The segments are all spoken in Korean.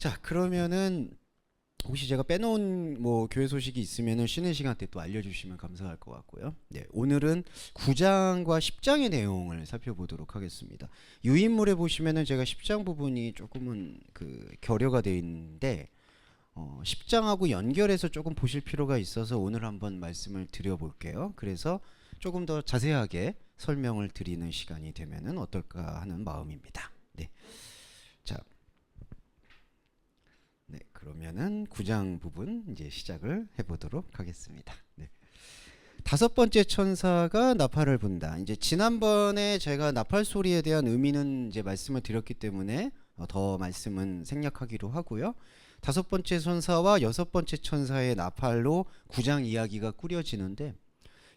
자, 그러면은 혹시 제가 빼놓은 뭐 교회 소식이 있으면은 쉬는 시간 때 또 알려주시면 감사할 것 같고요. 네, 오늘은 9장과 10장의 내용을 살펴보도록 하겠습니다. 유인물에 보시면은 제가 10장 부분이 조금은 그 결여가 되어 있는데 10장하고 연결해서 조금 보실 필요가 있어서 오늘 한번 말씀을 드려볼게요. 그래서 조금 더 자세하게 설명을 드리는 시간이 되면은 어떨까 하는 마음입니다. 네, 자. 네, 그러면은 9장 부분 이제 시작을 해보도록 하겠습니다. 네. 다섯 번째 천사가 나팔을 분다. 이제 지난번에 제가 나팔 소리에 대한 의미는 이제 말씀을 드렸기 때문에 더 말씀은 생략하기로 하고요. 다섯 번째 천사와 여섯 번째 천사의 나팔로 9장 이야기가 꾸려지는데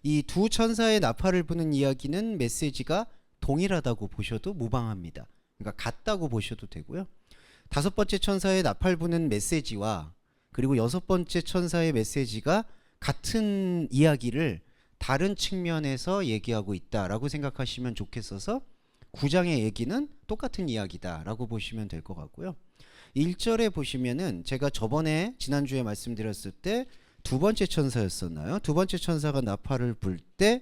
이 두 천사의 나팔을 부는 이야기는 메시지가 동일하다고 보셔도 무방합니다. 그러니까 같다고 보셔도 되고요. 다섯 번째 천사의 나팔 부는 메시지와 그리고 여섯 번째 천사의 메시지가 같은 이야기를 다른 측면에서 얘기하고 있다라고 생각하시면 좋겠어서 9장의 얘기는 똑같은 이야기다라고 보시면 될 것 같고요. 1절에 보시면은 제가 저번에 지난주에 말씀드렸을 때 두 번째 천사였었나요? 두 번째 천사가 나팔을 불 때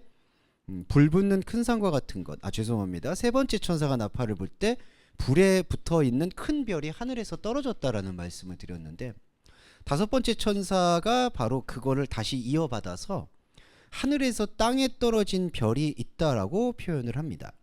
불 붙는 큰 산과 같은 것. 죄송합니다. 세 번째 천사가 나팔을 불 때 불에 붙어 있는 큰 별이 하늘에서 떨어졌다라는 말씀을 드렸는데 다섯 번째 천사가 바로 그거를 다시 이어받아서 하늘에서 땅에 떨어진 별이 있다라고 표현을 합니다.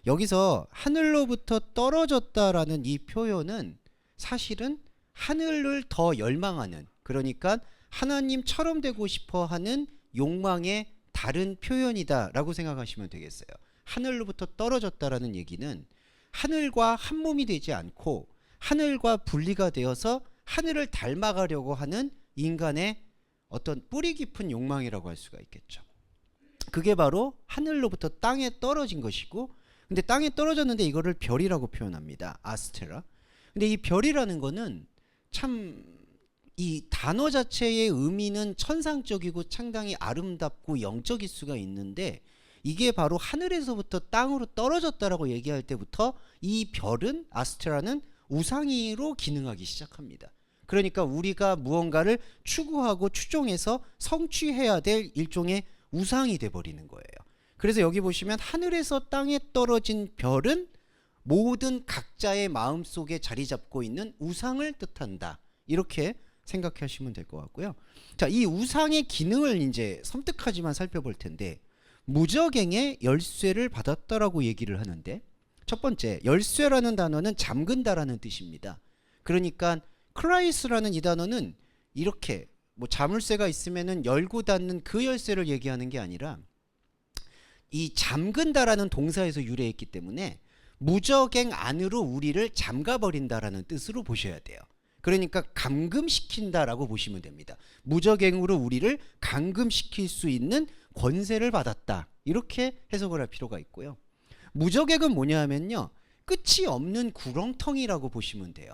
여기서 하늘로부터 떨어졌다라는 이 표현은 사실은 하늘을 더 열망하는, 그러니까 하나님처럼 되고 싶어 하는 욕망의 다른 표현이다라고 생각하시면 되겠어요. 하늘로부터 떨어졌다라는 얘기는 하늘과 한 몸이 되지 않고 하늘과 분리가 되어서 하늘을 닮아가려고 하는 인간의 어떤 뿌리 깊은 욕망이라고 할 수가 있겠죠. 그게 바로 하늘로부터 땅에 떨어진 것이고, 근데 땅에 떨어졌는데 이거를 별이라고 표현합니다. 아스테라. 근데 이 별이라는 거는 참 이 단어 자체의 의미는 천상적이고 상당히 아름답고 영적일 수가 있는데 이게 바로 하늘에서부터 땅으로 떨어졌다라고 얘기할 때부터 이 별은, 아스테라는 우상이로 기능하기 시작합니다. 그러니까 우리가 무언가를 추구하고 추종해서 성취해야 될 일종의 우상이 돼버리는 거예요. 그래서 여기 보시면 하늘에서 땅에 떨어진 별은 모든 각자의 마음속에 자리 잡고 있는 우상을 뜻한다. 이렇게 생각하시면 될 것 같고요. 자, 이 우상의 기능을 이제 섬뜩하지만 살펴볼 텐데 무저갱의 열쇠를 받았다라고 얘기를 하는데, 첫 번째, 열쇠라는 단어는 잠근다라는 뜻입니다. 그러니까 크라이스라는 이 단어는 이렇게 뭐 자물쇠가 있으면은 열고 닫는 그 열쇠를 얘기하는 게 아니라 이 잠근다라는 동사에서 유래했기 때문에 무저갱 안으로 우리를 잠가버린다라는 뜻으로 보셔야 돼요. 그러니까 감금시킨다라고 보시면 됩니다. 무저갱으로 우리를 감금시킬 수 있는 권세를 받았다. 이렇게 해석을 할 필요가 있고요. 무저갱은 뭐냐 하면요, 끝이 없는 구렁텅이라고 보시면 돼요.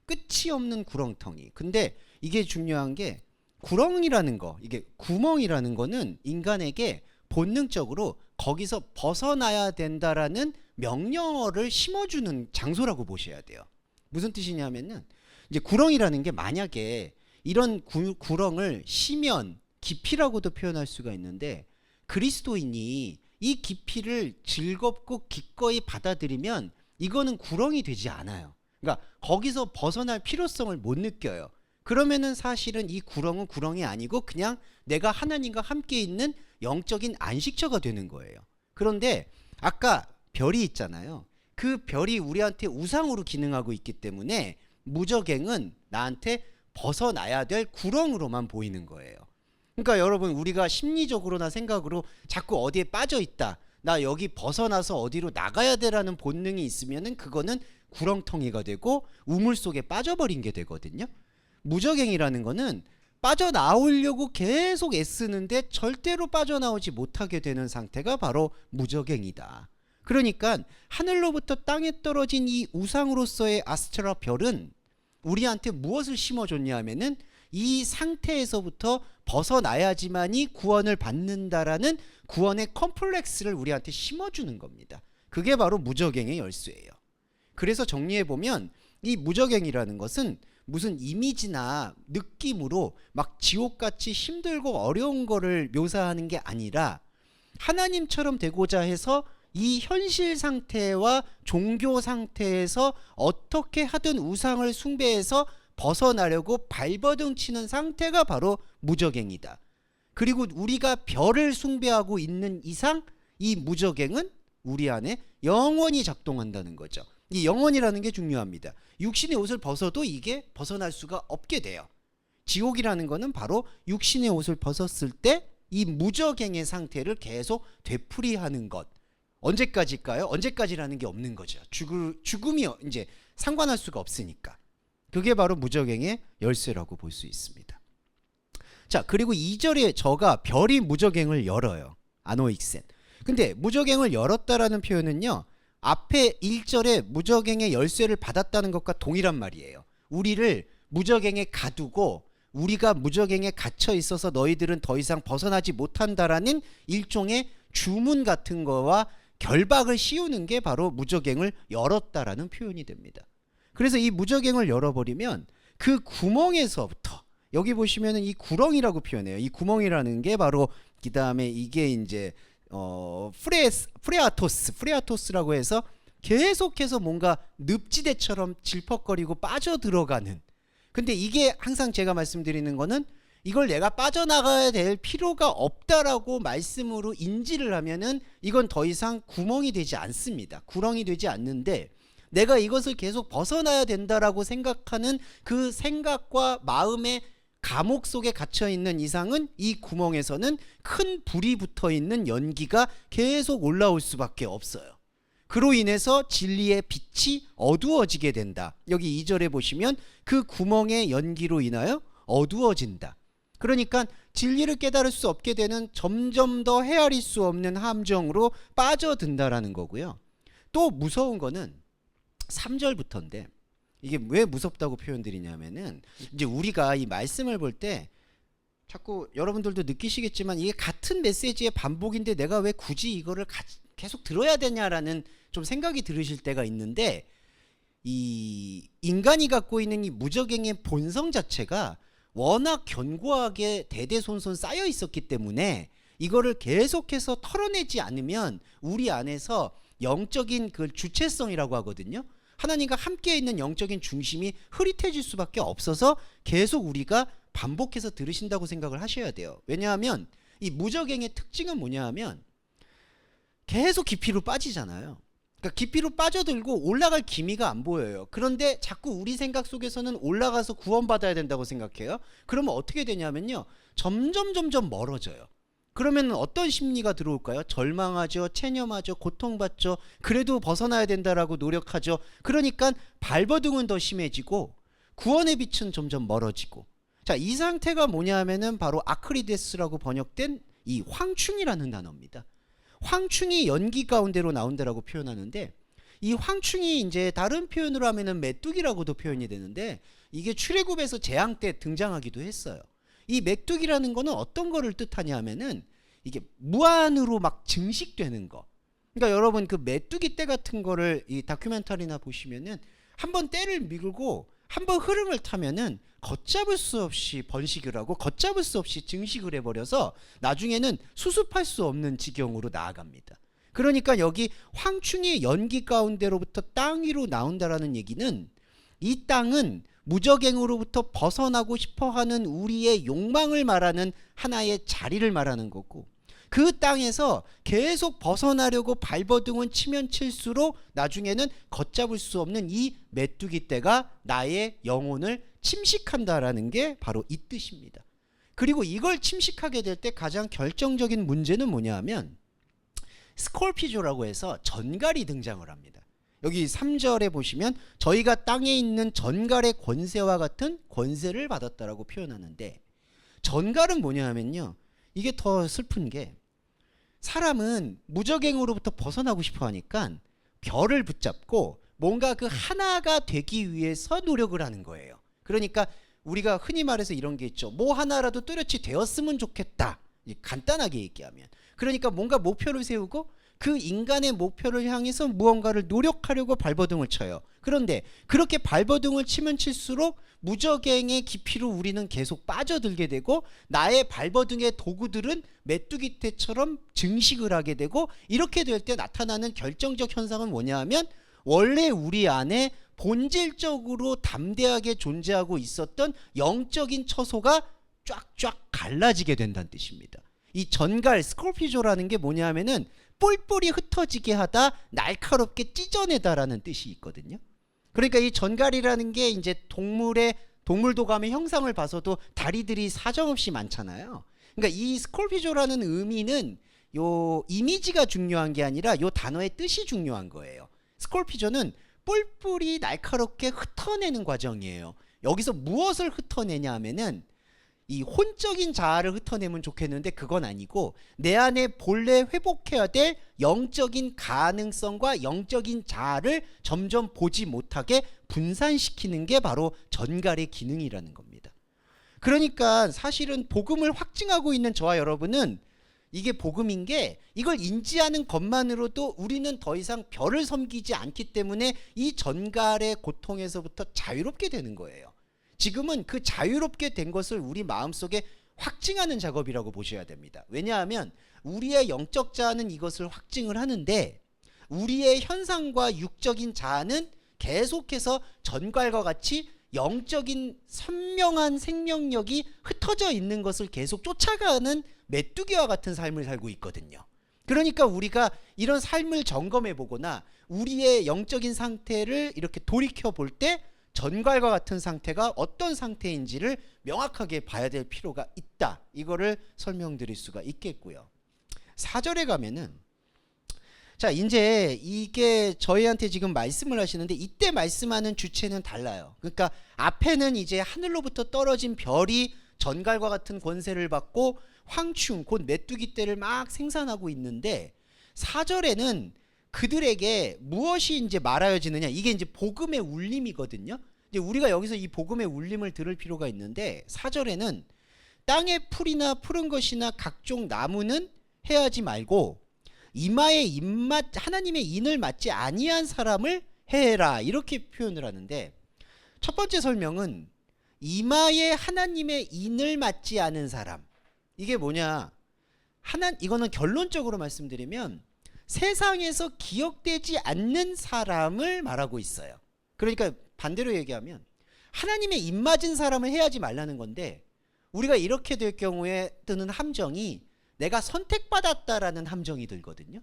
끝이 없는 구렁텅이. 근데 이게 중요한 게 구렁이라는 거, 이게 구멍이라는 거는 인간에게 본능적으로 거기서 벗어나야 된다라는 명령어를 심어주는 장소라고 보셔야 돼요. 무슨 뜻이냐면은 이제 구렁이라는 게 만약에 이런 구렁을 심연, 깊이라고도 표현할 수가 있는데 그리스도인이 이 깊이를 즐겁고 기꺼이 받아들이면 이거는 구렁이 되지 않아요. 그러니까 거기서 벗어날 필요성을 못 느껴요. 그러면은 사실은 이 구렁은 구렁이 아니고 그냥 내가 하나님과 함께 있는 영적인 안식처가 되는 거예요. 그런데 아까 별이 있잖아요. 그 별이 우리한테 우상으로 기능하고 있기 때문에 무저갱은 나한테 벗어나야 될 구렁으로만 보이는 거예요. 그러니까 여러분, 우리가 심리적으로나 생각으로 자꾸 어디에 빠져 있다, 나 여기 벗어나서 어디로 나가야 되라는 본능이 있으면은 그거는 구렁텅이가 되고 우물 속에 빠져버린 게 되거든요. 무저갱이라는 거는 빠져나오려고 계속 애쓰는데 절대로 빠져나오지 못하게 되는 상태가 바로 무저갱이다. 그러니까 하늘로부터 땅에 떨어진 이 우상으로서의 아스테라 별은 우리한테 무엇을 심어줬냐 하면은 이 상태에서부터 벗어나야지만이 구원을 받는다라는 구원의 컴플렉스를 우리한테 심어주는 겁니다. 그게 바로 무저갱의 열쇠예요. 그래서 정리해보면 이 무저갱이라는 것은 무슨 이미지나 느낌으로 막 지옥같이 힘들고 어려운 거를 묘사하는 게 아니라 하나님처럼 되고자 해서 이 현실 상태와 종교 상태에서 어떻게 하든 우상을 숭배해서 벗어나려고 발버둥 치는 상태가 바로 무저갱이다. 그리고 우리가 별을 숭배하고 있는 이상 이 무저갱은 우리 안에 영원히 작동한다는 거죠. 이 영원이라는 게 중요합니다. 육신의 옷을 벗어도 이게 벗어날 수가 없게 돼요. 지옥이라는 거는 바로 육신의 옷을 벗었을 때 이 무저갱의 상태를 계속 되풀이하는 것. 언제까지일까요? 언제까지라는 게 없는 거죠. 죽음이 이제 상관할 수가 없으니까. 그게 바로 무저갱의 열쇠라고 볼 수 있습니다. 자, 그리고 2절에 저가 별이 무저갱을 열어요. 아노익센. 근데 무저갱을 열었다라는 표현은요, 앞에 1절에 무저갱의 열쇠를 받았다는 것과 동일한 말이에요. 우리를 무저갱에 가두고 우리가 무저갱에 갇혀 있어서 너희들은 더 이상 벗어나지 못한다라는 일종의 주문 같은 거와 결박을 씌우는 게 바로 무저갱을 열었다라는 표현이 됩니다. 그래서 이 무저갱을 열어버리면 그 구멍에서부터, 여기 보시면은 이 구렁이라고 표현해요. 이 구멍이라는 게 바로 그 다음에 이게 이제 프레아토스라고 해서 계속해서 뭔가 늪지대처럼 질퍽거리고 빠져들어가는. 근데 이게 항상 제가 말씀드리는 거는 이걸 내가 빠져나가야 될 필요가 없다라고 말씀으로 인지를 하면은 이건 더 이상 구멍이 되지 않습니다. 구렁이 되지 않는데, 내가 이것을 계속 벗어나야 된다라고 생각하는 그 생각과 마음의 감옥 속에 갇혀 있는 이상은 이 구멍에서는 큰 불이 붙어 있는 연기가 계속 올라올 수밖에 없어요. 그로 인해서 진리의 빛이 어두워지게 된다. 여기 2절에 보시면 그 구멍의 연기로 인하여 어두워진다. 그러니까 진리를 깨달을 수 없게 되는 점점 더 헤아릴 수 없는 함정으로 빠져든다라는 거고요. 또 무서운 거는 3절부터인데, 이게 왜 무섭다고 표현드리냐면은 이제 우리가 이 말씀을 볼 때 자꾸 여러분들도 느끼시겠지만 이게 같은 메시지의 반복인데 내가 왜 굳이 이거를 계속 들어야 되냐라는 좀 생각이 들으실 때가 있는데, 이 인간이 갖고 있는 이 무저갱의 본성 자체가 워낙 견고하게 대대손손 쌓여 있었기 때문에 이거를 계속해서 털어내지 않으면 우리 안에서 영적인 그 주체성이라고 하거든요. 하나님과 함께 있는 영적인 중심이 흐릿해질 수밖에 없어서 계속 우리가 반복해서 들으신다고 생각을 하셔야 돼요. 왜냐하면 이 무저갱의 특징은 뭐냐 하면 계속 깊이로 빠지잖아요. 그러니까 깊이로 빠져들고 올라갈 기미가 안 보여요. 그런데 자꾸 우리 생각 속에서는 올라가서 구원받아야 된다고 생각해요. 그러면 어떻게 되냐면요, 점점 멀어져요. 그러면 어떤 심리가 들어올까요? 절망하죠, 체념하죠, 고통받죠. 그래도 벗어나야 된다라고 노력하죠. 그러니까 발버둥은 더 심해지고 구원의 빛은 점점 멀어지고. 자, 이 상태가 뭐냐 하면은 바로 아크리데스라고 번역된 이 황충이라는 단어입니다. 황충이 연기 가운데로 나온다라고 표현하는데, 이 황충이 이제 다른 표현으로 하면은 메뚜기라고도 표현이 되는데, 이게 출애굽에서 재앙 때 등장하기도 했어요. 이 메뚜기라는 거는 어떤 거를 뜻하냐 하면은 이게 무한으로 막 증식되는 거. 그러니까 여러분 그 메뚜기 떼 같은 거를 이 다큐멘터리나 보시면은 한번 떼를 밀고 한번 흐름을 타면은 걷잡을 수 없이 번식을 하고 걷잡을 수 없이 증식을 해버려서 나중에는 수습할 수 없는 지경으로 나아갑니다. 그러니까 여기 황충의 연기 가운데로부터 땅 위로 나온다라는 얘기는 이 땅은 무저갱으로부터 벗어나고 싶어하는 우리의 욕망을 말하는 하나의 자리를 말하는 거고, 그 땅에서 계속 벗어나려고 발버둥은 치면 칠수록 나중에는 걷잡을 수 없는 이 메뚜기 떼가 나의 영혼을 침식한다라는 게 바로 이 뜻입니다. 그리고 이걸 침식하게 될 때 가장 결정적인 문제는 뭐냐 하면 스콜피조라고 해서 전갈이 등장을 합니다. 여기 3절에 보시면 저희가 땅에 있는 전갈의 권세와 같은 권세를 받았다라고 표현하는데, 전갈은 뭐냐 하면요, 이게 더 슬픈 게 사람은 무저갱으로부터 벗어나고 싶어 하니까 별을 붙잡고 뭔가 그 하나가 되기 위해서 노력을 하는 거예요. 그러니까 우리가 흔히 말해서 이런 게 있죠. 뭐 하나라도 뚜렷이 되었으면 좋겠다, 간단하게 얘기하면. 그러니까 뭔가 목표를 세우고 그 인간의 목표를 향해서 무언가를 노력하려고 발버둥을 쳐요. 그런데 그렇게 발버둥을 치면 칠수록 무적행의 깊이로 우리는 계속 빠져들게 되고 나의 발버둥의 도구들은 메뚜기 떼처럼 증식을 하게 되고 이렇게 될 때 나타나는 결정적 현상은 뭐냐 하면 원래 우리 안에 본질적으로 담대하게 존재하고 있었던 영적인 처소가 쫙쫙 갈라지게 된다는 뜻입니다. 이 전갈 스콜피조라는 게 뭐냐 하면은 뿔뿔이 흩어지게 하다 날카롭게 찢어내다라는 뜻이 있거든요. 그러니까 이 전갈이라는 게 이제 동물도감의 형상을 봐서도 다리들이 사정없이 많잖아요. 그러니까 이 스콜피조라는 의미는 요 이미지가 중요한 게 아니라 요 단어의 뜻이 중요한 거예요. 스콜피조는 뿔뿔이 날카롭게 흩어내는 과정이에요. 여기서 무엇을 흩어내냐 하면은 이 혼적인 자아를 흩어내면 좋겠는데 그건 아니고 내 안에 본래 회복해야 될 영적인 가능성과 영적인 자아를 점점 보지 못하게 분산시키는 게 바로 전갈의 기능이라는 겁니다. 그러니까 사실은 복음을 확증하고 있는 저와 여러분은 이게 복음인 게 이걸 인지하는 것만으로도 우리는 더 이상 별을 섬기지 않기 때문에 이 전갈의 고통에서부터 자유롭게 되는 거예요. 지금은 그 자유롭게 된 것을 우리 마음속에 확증하는 작업이라고 보셔야 됩니다. 왜냐하면 우리의 영적 자아는 이것을 확증을 하는데 우리의 현상과 육적인 자아는 계속해서 전갈과 같이 영적인 선명한 생명력이 흩어져 있는 것을 계속 쫓아가는 메뚜기와 같은 삶을 살고 있거든요. 그러니까 우리가 이런 삶을 점검해 보거나 우리의 영적인 상태를 이렇게 돌이켜 볼 때 전갈과 같은 상태가 어떤 상태인지를 명확하게 봐야 될 필요가 있다. 이거를 설명드릴 수가 있겠고요. 4절에 가면은 자 이제 이게 저희한테 지금 말씀을 하시는데 이때 말씀하는 주체는 달라요. 그러니까 앞에는 이제 하늘로부터 떨어진 별이 전갈과 같은 권세를 받고 황충 곧 메뚜기 떼를 막 생산하고 있는데 4절에는 그들에게 무엇이 이제 말하여지느냐 이게 이제 복음의 울림이거든요. 이제 우리가 여기서 이 복음의 울림을 들을 필요가 있는데 4절에는 땅의 풀이나 푸른 것이나 각종 나무는 해하지 말고 이마에 하나님의 인을 맞지 아니한 사람을 해라 이렇게 표현을 하는데 첫 번째 설명은 이마에 하나님의 인을 맞지 않은 사람 이게 뭐냐 이거는 결론적으로 말씀드리면 세상에서 기억되지 않는 사람을 말하고 있어요. 그러니까 반대로 얘기하면 하나님의 입맞은 사람을 해야지 말라는 건데 우리가 이렇게 될 경우에 뜨는 함정이 내가 선택받았다라는 함정이 들거든요.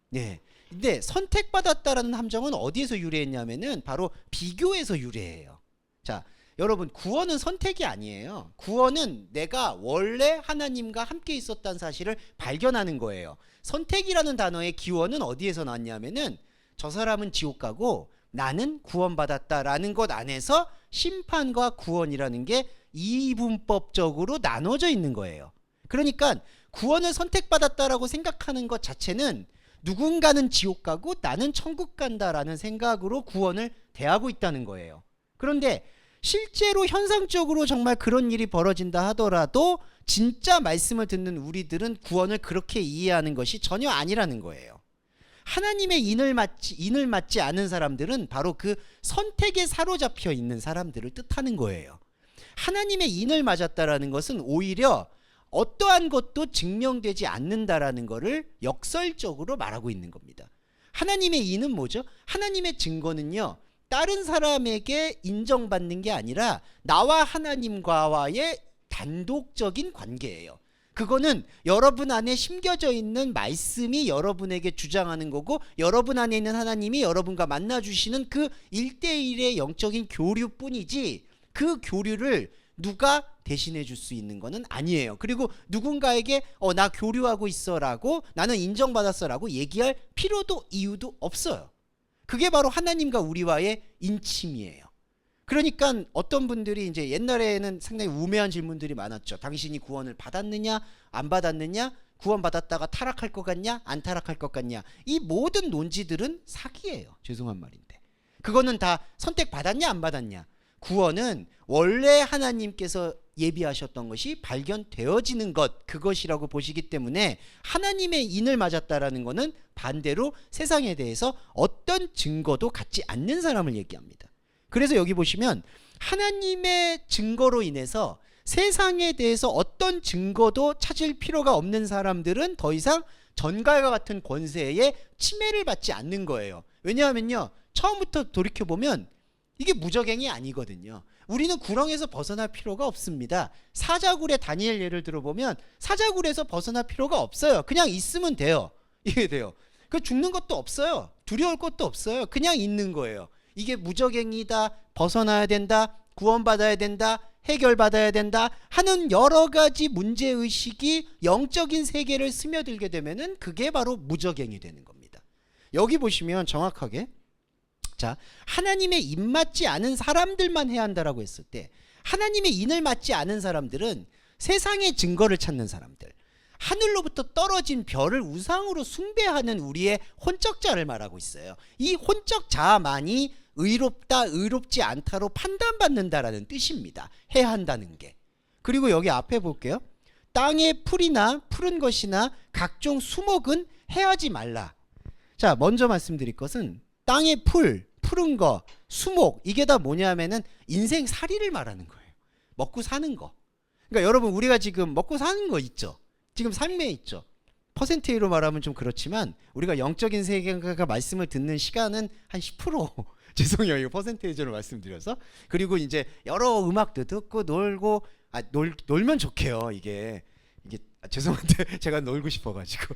네. 근데 선택받았다라는 함정은 어디에서 유래했냐면은 바로 비교에서 유래해요. 자, 여러분 구원은 선택이 아니에요. 구원은 내가 원래 하나님과 함께 있었다는 사실을 발견하는 거예요. 선택이라는 단어의 기원은 어디에서 났냐면은 저 사람은 지옥 가고 나는 구원받았다라는 것 안에서 심판과 구원이라는 게 이분법적으로 나눠져 있는 거예요. 그러니까 구원을 선택받았다라고 생각하는 것 자체는 누군가는 지옥 가고 나는 천국 간다라는 생각으로 구원을 대하고 있다는 거예요. 그런데 실제로 현상적으로 정말 그런 일이 벌어진다 하더라도 진짜 말씀을 듣는 우리들은 구원을 그렇게 이해하는 것이 전혀 아니라는 거예요. 하나님의 인을 맞지 않은 사람들은 바로 그 선택에 사로잡혀 있는 사람들을 뜻하는 거예요. 하나님의 인을 맞았다라는 것은 오히려 어떠한 것도 증명되지 않는다라는 것을 역설적으로 말하고 있는 겁니다. 하나님의 인은 뭐죠? 하나님의 증거는요. 다른 사람에게 인정받는 게 아니라 나와 하나님과의 단독적인 관계예요. 그거는 여러분 안에 심겨져 있는 말씀이 여러분에게 주장하는 거고 여러분 안에 있는 하나님이 여러분과 만나주시는 그 1대1의 영적인 교류뿐이지 그 교류를 누가 대신해 줄 수 있는 거는 아니에요. 그리고 누군가에게 나 교류하고 있어라고 나는 인정받았어라고 얘기할 필요도 이유도 없어요. 그게 바로 하나님과 우리와의 인침이에요. 그러니까 어떤 분들이 이제 옛날에는 상당히 우매한 질문들이 많았죠. 당신이 구원을 받았느냐 안 받았느냐 구원받았다가 타락할 것 같냐 안 타락할 것 같냐 이 모든 논지들은 사기예요. 죄송한 말인데 그거는 다 선택받았냐 안 받았냐 구원은 원래 하나님께서 예비하셨던 것이 발견되어지는 것, 그것이라고 보시기 때문에 하나님의 인을 맞았다라는 것은 반대로 세상에 대해서 어떤 증거도 갖지 않는 사람을 얘기합니다. 그래서 여기 보시면 하나님의 증거로 인해서 세상에 대해서 어떤 증거도 찾을 필요가 없는 사람들은 더 이상 전갈과 같은 권세에 침해를 받지 않는 거예요. 왜냐하면요, 처음부터 돌이켜보면 이게 무적행이 아니거든요. 우리는 구렁에서 벗어날 필요가 없습니다. 사자굴의 다니엘 예를 들어보면 사자굴에서 벗어날 필요가 없어요. 그냥 있으면 돼요. 이게 돼요. 그 죽는 것도 없어요. 두려울 것도 없어요. 그냥 있는 거예요. 이게 무적행이다, 벗어나야 된다, 구원받아야 된다, 해결받아야 된다 하는 여러 가지 문제의식이 영적인 세계를 스며들게 되면은 그게 바로 무적행이 되는 겁니다. 여기 보시면 정확하게, 자, 하나님의 인 맞지 않은 사람들만 해야 한다라고 했을 때, 하나님의 인을 맞지 않은 사람들은 세상의 증거를 찾는 사람들, 하늘로부터 떨어진 별을 우상으로 숭배하는 우리의 혼적자를 말하고 있어요. 이 혼적자만이 의롭다, 의롭지 않다로 판단받는다라는 뜻입니다. 해야 한다는 게. 그리고 여기 앞에 볼게요. 땅의 풀이나 푸른 것이나 각종 수목은 해하지 말라. 자, 먼저 말씀드릴 것은 땅의 풀, 푸른 거, 수목, 이게 다 뭐냐면은 인생살이를 말하는 거예요. 먹고 사는 거. 그러니까 여러분, 우리가 지금 먹고 사는 거 있죠. 지금 삶에 있죠. 퍼센테이로 말하면 좀 그렇지만 우리가 영적인 세계가 말씀을 듣는 시간은 한 10%. 죄송해요, 이거 퍼센테이지로 말씀드려서. 그리고 이제 여러 음악도 듣고 놀고, 놀면 좋게요. 이게 죄송한데 제가 놀고 싶어가지고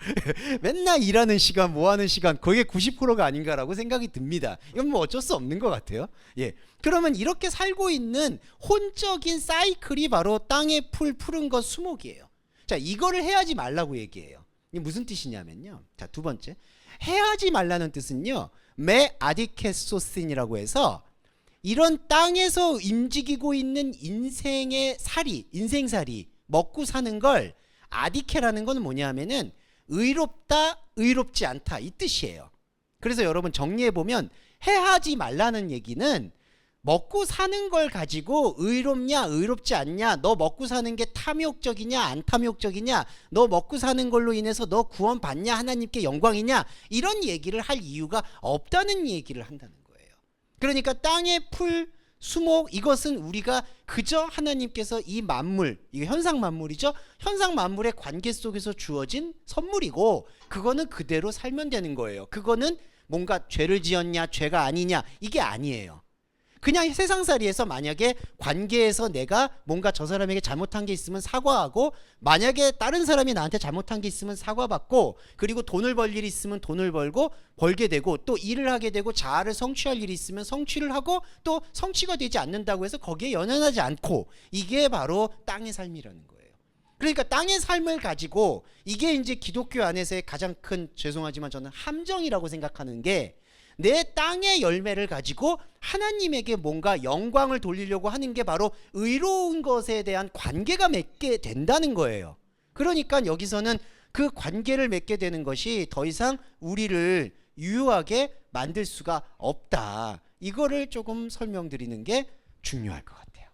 맨날 일하는 시간, 뭐 하는 시간, 그게 90%가 아닌가라고 생각이 듭니다. 이건 뭐 어쩔 수 없는 것 같아요. 예, 그러면 이렇게 살고 있는 혼적인 사이클이 바로 땅의 풀, 푸른 것, 수목이에요. 자, 이거를 해하지 말라고 얘기해요. 이게 무슨 뜻이냐면요, 자, 두 번째, 해하지 말라는 뜻은요, 메 아디케소신이라고 해서 이런 땅에서 움직이고 있는 인생의 살이, 인생살이, 먹고 사는 걸, 아디케라는 건 뭐냐면은 의롭다, 의롭지 않다, 이 뜻이에요. 그래서 여러분 정리해보면 해하지 말라는 얘기는 먹고 사는 걸 가지고 의롭냐, 의롭지 않냐, 너 먹고 사는 게 탐욕적이냐, 안 탐욕적이냐, 너 먹고 사는 걸로 인해서 너 구원 받냐, 하나님께 영광이냐, 이런 얘기를 할 이유가 없다는 얘기를 한다는 거예요. 그러니까 땅의 풀, 수목, 이것은 우리가 그저 하나님께서 이 만물, 이게 현상 만물이죠. 현상 만물의 관계 속에서 주어진 선물이고, 그거는 그대로 살면 되는 거예요. 그거는 뭔가 죄를 지었냐, 죄가 아니냐, 이게 아니에요. 그냥 세상살이에서 만약에 관계에서 내가 뭔가 저 사람에게 잘못한 게 있으면 사과하고, 만약에 다른 사람이 나한테 잘못한 게 있으면 사과받고, 그리고 돈을 벌 일이 있으면 돈을 벌게 되고, 또 일을 하게 되고, 자아를 성취할 일이 있으면 성취를 하고, 또 성취가 되지 않는다고 해서 거기에 연연하지 않고, 이게 바로 땅의 삶이라는 거예요. 그러니까 땅의 삶을 가지고, 이게 이제 기독교 안에서의 가장 큰, 죄송하지만 저는 함정이라고 생각하는 게, 내 땅의 열매를 가지고 하나님에게 뭔가 영광을 돌리려고 하는 게 바로 의로운 것에 대한 관계가 맺게 된다는 거예요. 그러니까 여기서는 그 관계를 맺게 되는 것이 더 이상 우리를 유효하게 만들 수가 없다. 이거를 조금 설명드리는 게 중요할 것 같아요.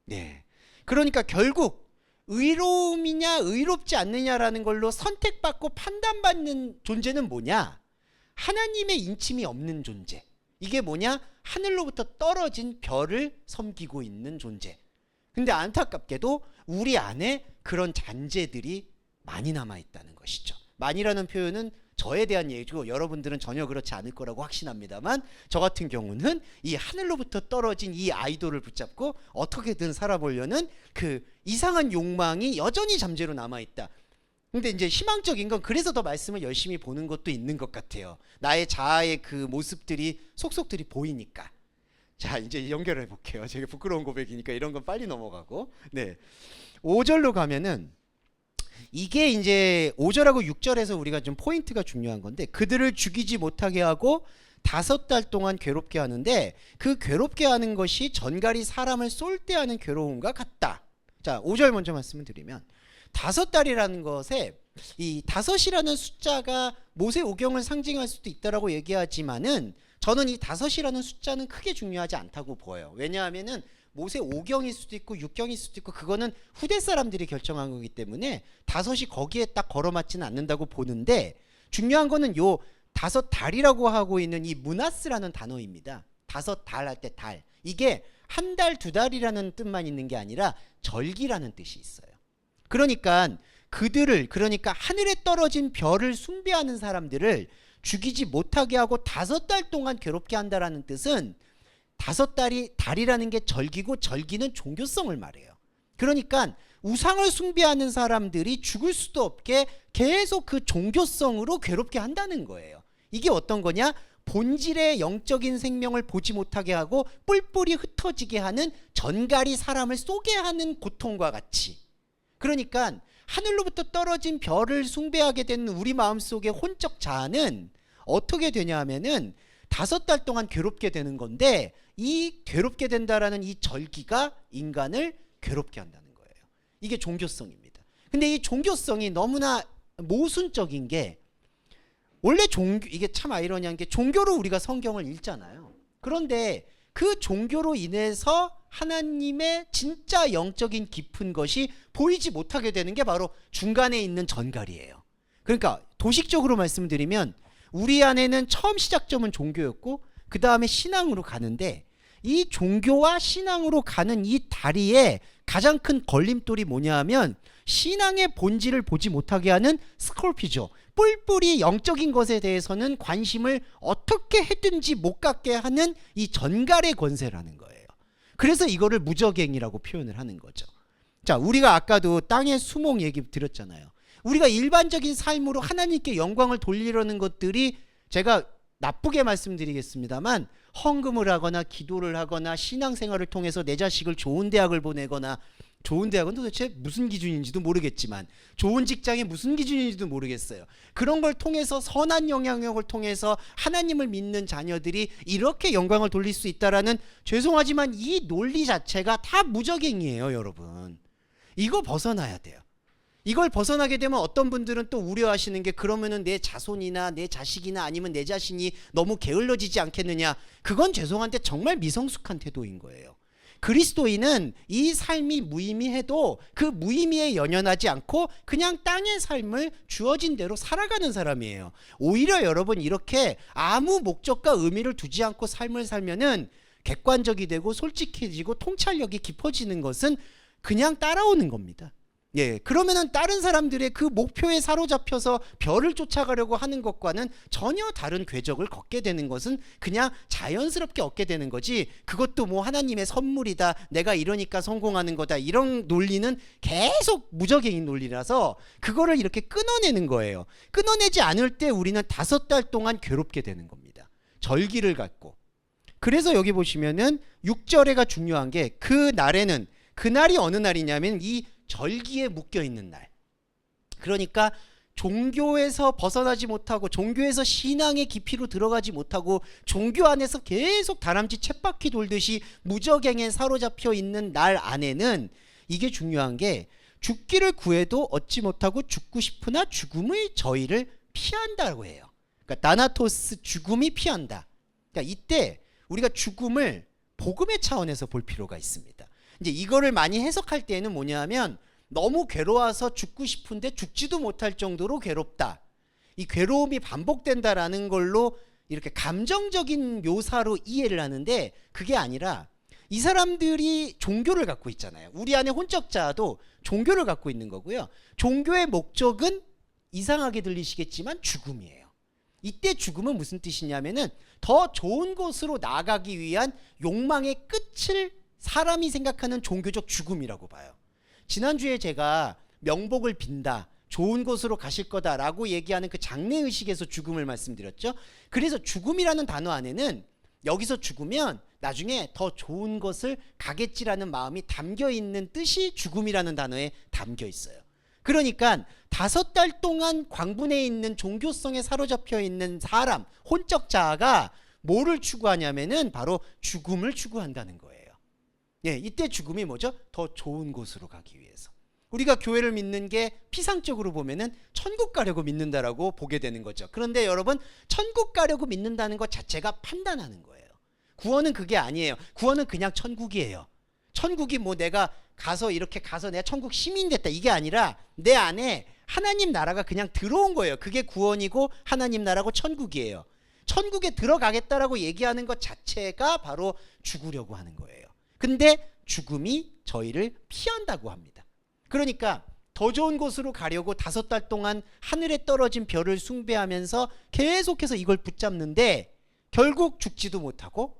네. 그러니까 결국 의로움이냐, 의롭지 않느냐라는 걸로 선택받고 판단받는 존재는 뭐냐? 하나님의 인침이 없는 존재. 이게 뭐냐? 하늘로부터 떨어진 별을 섬기고 있는 존재. 근데 안타깝게도 우리 안에 그런 잔재들이 많이 남아있다는 것이죠. 많이라는 표현은 저에 대한 얘기고, 여러분들은 전혀 그렇지 않을 거라고 확신합니다만, 저 같은 경우는 이 하늘로부터 떨어진 이 아이돌을 붙잡고 어떻게든 살아보려는 그 이상한 욕망이 여전히 잠재로 남아있다. 근데 이제 희망적인 건 그래서 더 말씀을 열심히 보는 것도 있는 것 같아요. 나의 자아의 그 모습들이, 속속들이 보이니까. 자, 이제 연결해 볼게요. 제가 부끄러운 고백이니까 이런 건 빨리 넘어가고. 네. 5절로 가면은 이게 이제 5절하고 6절에서 우리가 좀 포인트가 중요한 건데, 그들을 죽이지 못하게 하고 5달 동안 괴롭게 하는데, 그 괴롭게 하는 것이 전갈이 사람을 쏠 때 하는 괴로움과 같다. 자, 5절 먼저 말씀을 드리면, 5달이라는 것에 이 5이라는 숫자가 모세 오경을 상징할 수도 있다라고 얘기하지만은, 저는 이 5이라는 숫자는 크게 중요하지 않다고 보여요. 왜냐하면은 모세 5경일 수도 있고 6경일 수도 있고 그거는 후대 사람들이 결정한 거기 때문에 다섯이 거기에 딱 걸어맞지는 않는다고 보는데 중요한 거는 요 다섯 달이라고 하고 있는 이 무나스라는 단어입니다. 다섯 달 할 때 달. 이게 한 달, 두 달이라는 뜻만 있는 게 아니라 절기라는 뜻이 있어요. 그러니까 그러니까 하늘에 떨어진 별을 숭배하는 사람들을 죽이지 못하게 하고 5달 동안 괴롭게 한다라는 뜻은 달이라는 게 절기고 절기는 종교성을 말해요. 그러니까 우상을 숭배하는 사람들이 죽을 수도 없게 계속 그 종교성으로 괴롭게 한다는 거예요. 이게 어떤 거냐? 본질의 영적인 생명을 보지 못하게 하고 뿔뿔이 흩어지게 하는 전갈이 사람을 쏘게 하는 고통과 같이. 그러니까 하늘로부터 떨어진 별을 숭배하게 되는 우리 마음속의 혼적 자아는 어떻게 되냐 하면은 5달 동안 괴롭게 되는 건데 이 괴롭게 된다라는 이 절기가 인간을 괴롭게 한다는 거예요. 이게 종교성입니다. 근데 이 종교성이 너무나 모순적인 게 원래 이게 참 아이러니한 게 종교로 우리가 성경을 읽잖아요. 그런데 그 종교로 인해서 하나님의 진짜 영적인 깊은 것이 보이지 못하게 되는 게 바로 중간에 있는 전갈이에요. 그러니까 도식적으로 말씀드리면 우리 안에는 처음 시작점은 종교였고 그 다음에 신앙으로 가는데 이 종교와 신앙으로 가는 이 다리에 가장 큰 걸림돌이 뭐냐 하면 신앙의 본질을 보지 못하게 하는 스콜피죠. 뿔뿔이 영적인 것에 대해서는 관심을 어떻게 해든지 못 갖게 하는 이 전갈의 권세라는 거예요. 그래서 이거를 무적행이라고 표현을 하는 거죠. 자, 우리가 아까도 땅의 수목 얘기 드렸잖아요. 우리가 일반적인 삶으로 하나님께 영광을 돌리려는 것들이 제가 나쁘게 말씀드리겠습니다만 헌금을 하거나 기도를 하거나 신앙생활을 통해서 내 자식을 좋은 대학을 보내거나 좋은 대학은 도대체 무슨 기준인지도 모르겠지만 좋은 직장이 무슨 기준인지도 모르겠어요. 그런 걸 통해서 선한 영향력을 통해서 하나님을 믿는 자녀들이 이렇게 영광을 돌릴 수 있다라는 죄송하지만 이 논리 자체가 다 무적행이에요, 여러분. 이거 벗어나야 돼요. 이걸 벗어나게 되면 어떤 분들은 또 우려하시는 게 그러면은 내 자손이나 내 자식이나 아니면 내 자신이 너무 게을러지지 않겠느냐. 그건 죄송한데 정말 미성숙한 태도인 거예요. 그리스도인은 이 삶이 무의미해도 그 무의미에 연연하지 않고 그냥 땅의 삶을 주어진 대로 살아가는 사람이에요. 오히려 여러분 이렇게 아무 목적과 의미를 두지 않고 삶을 살면은 객관적이 되고 솔직해지고 통찰력이 깊어지는 것은 그냥 따라오는 겁니다. 예, 그러면은 다른 사람들의 그 목표에 사로잡혀서 별을 쫓아가려고 하는 것과는 전혀 다른 궤적을 걷게 되는 것은 그냥 자연스럽게 얻게 되는 거지, 그것도 뭐 하나님의 선물이다, 내가 이러니까 성공하는 거다, 이런 논리는 계속 무적행인 논리라서 그거를 이렇게 끊어내는 거예요. 끊어내지 않을 때 우리는 5달 동안 괴롭게 되는 겁니다. 절기를 갖고. 그래서 여기 보시면은 6절에가 중요한 게 그 날에는, 그날이 어느 날이냐면 이 절기에 묶여 있는 날. 그러니까 종교에서 벗어나지 못하고 종교에서 신앙의 깊이로 들어가지 못하고 종교 안에서 계속 다람쥐 쳇바퀴 돌듯이 무적행에 사로잡혀 있는 날 안에는 이게 중요한 게 죽기를 구해도 얻지 못하고 죽고 싶으나 죽음의 저희를 피한다고 해요. 그러니까 나나토스, 죽음이 피한다. 그러니까 이때 우리가 죽음을 복음의 차원에서 볼 필요가 있습니다. 이제 이거를 많이 해석할 때에는 뭐냐 하면 너무 괴로워서 죽고 싶은데 죽지도 못할 정도로 괴롭다. 이 괴로움이 반복된다라는 걸로 이렇게 감정적인 묘사로 이해를 하는데 그게 아니라 이 사람들이 종교를 갖고 있잖아요. 우리 안에 혼적자도 종교를 갖고 있는 거고요. 종교의 목적은 이상하게 들리시겠지만 죽음이에요. 이때 죽음은 무슨 뜻이냐면은 더 좋은 곳으로 나아가기 위한 욕망의 끝을 사람이 생각하는 종교적 죽음이라고 봐요. 지난주에 제가 명복을 빈다, 좋은 곳으로 가실 거다라고 얘기하는 그 장래의식에서 죽음을 말씀드렸죠. 그래서 죽음이라는 단어 안에는 여기서 죽으면 나중에 더 좋은 것을 가겠지라는 마음이 담겨있는 뜻이 죽음이라는 단어에 담겨 있어요. 그러니까 5달 동안 광분에 있는 종교성에 사로잡혀 있는 사람, 혼적 자아가 뭐를 추구하냐면은 바로 죽음을 추구한다는 거예요. 예, 이때 죽음이 뭐죠? 더 좋은 곳으로 가기 위해서. 우리가 교회를 믿는 게 피상적으로 보면은 천국 가려고 믿는다라고 보게 되는 거죠. 그런데 여러분, 천국 가려고 믿는다는 것 자체가 판단하는 거예요. 구원은 그게 아니에요. 구원은 그냥 천국이에요. 천국이 뭐 내가 가서 이렇게 가서 내가 천국 시민 됐다 이게 아니라 내 안에 하나님 나라가 그냥 들어온 거예요. 그게 구원이고 하나님 나라고 천국이에요. 천국에 들어가겠다라고 얘기하는 것 자체가 바로 죽으려고 하는 거예요. 근데 죽음이 저희를 피한다고 합니다. 그러니까 더 좋은 곳으로 가려고 5달 동안 하늘에 떨어진 별을 숭배하면서 계속해서 이걸 붙잡는데 결국 죽지도 못하고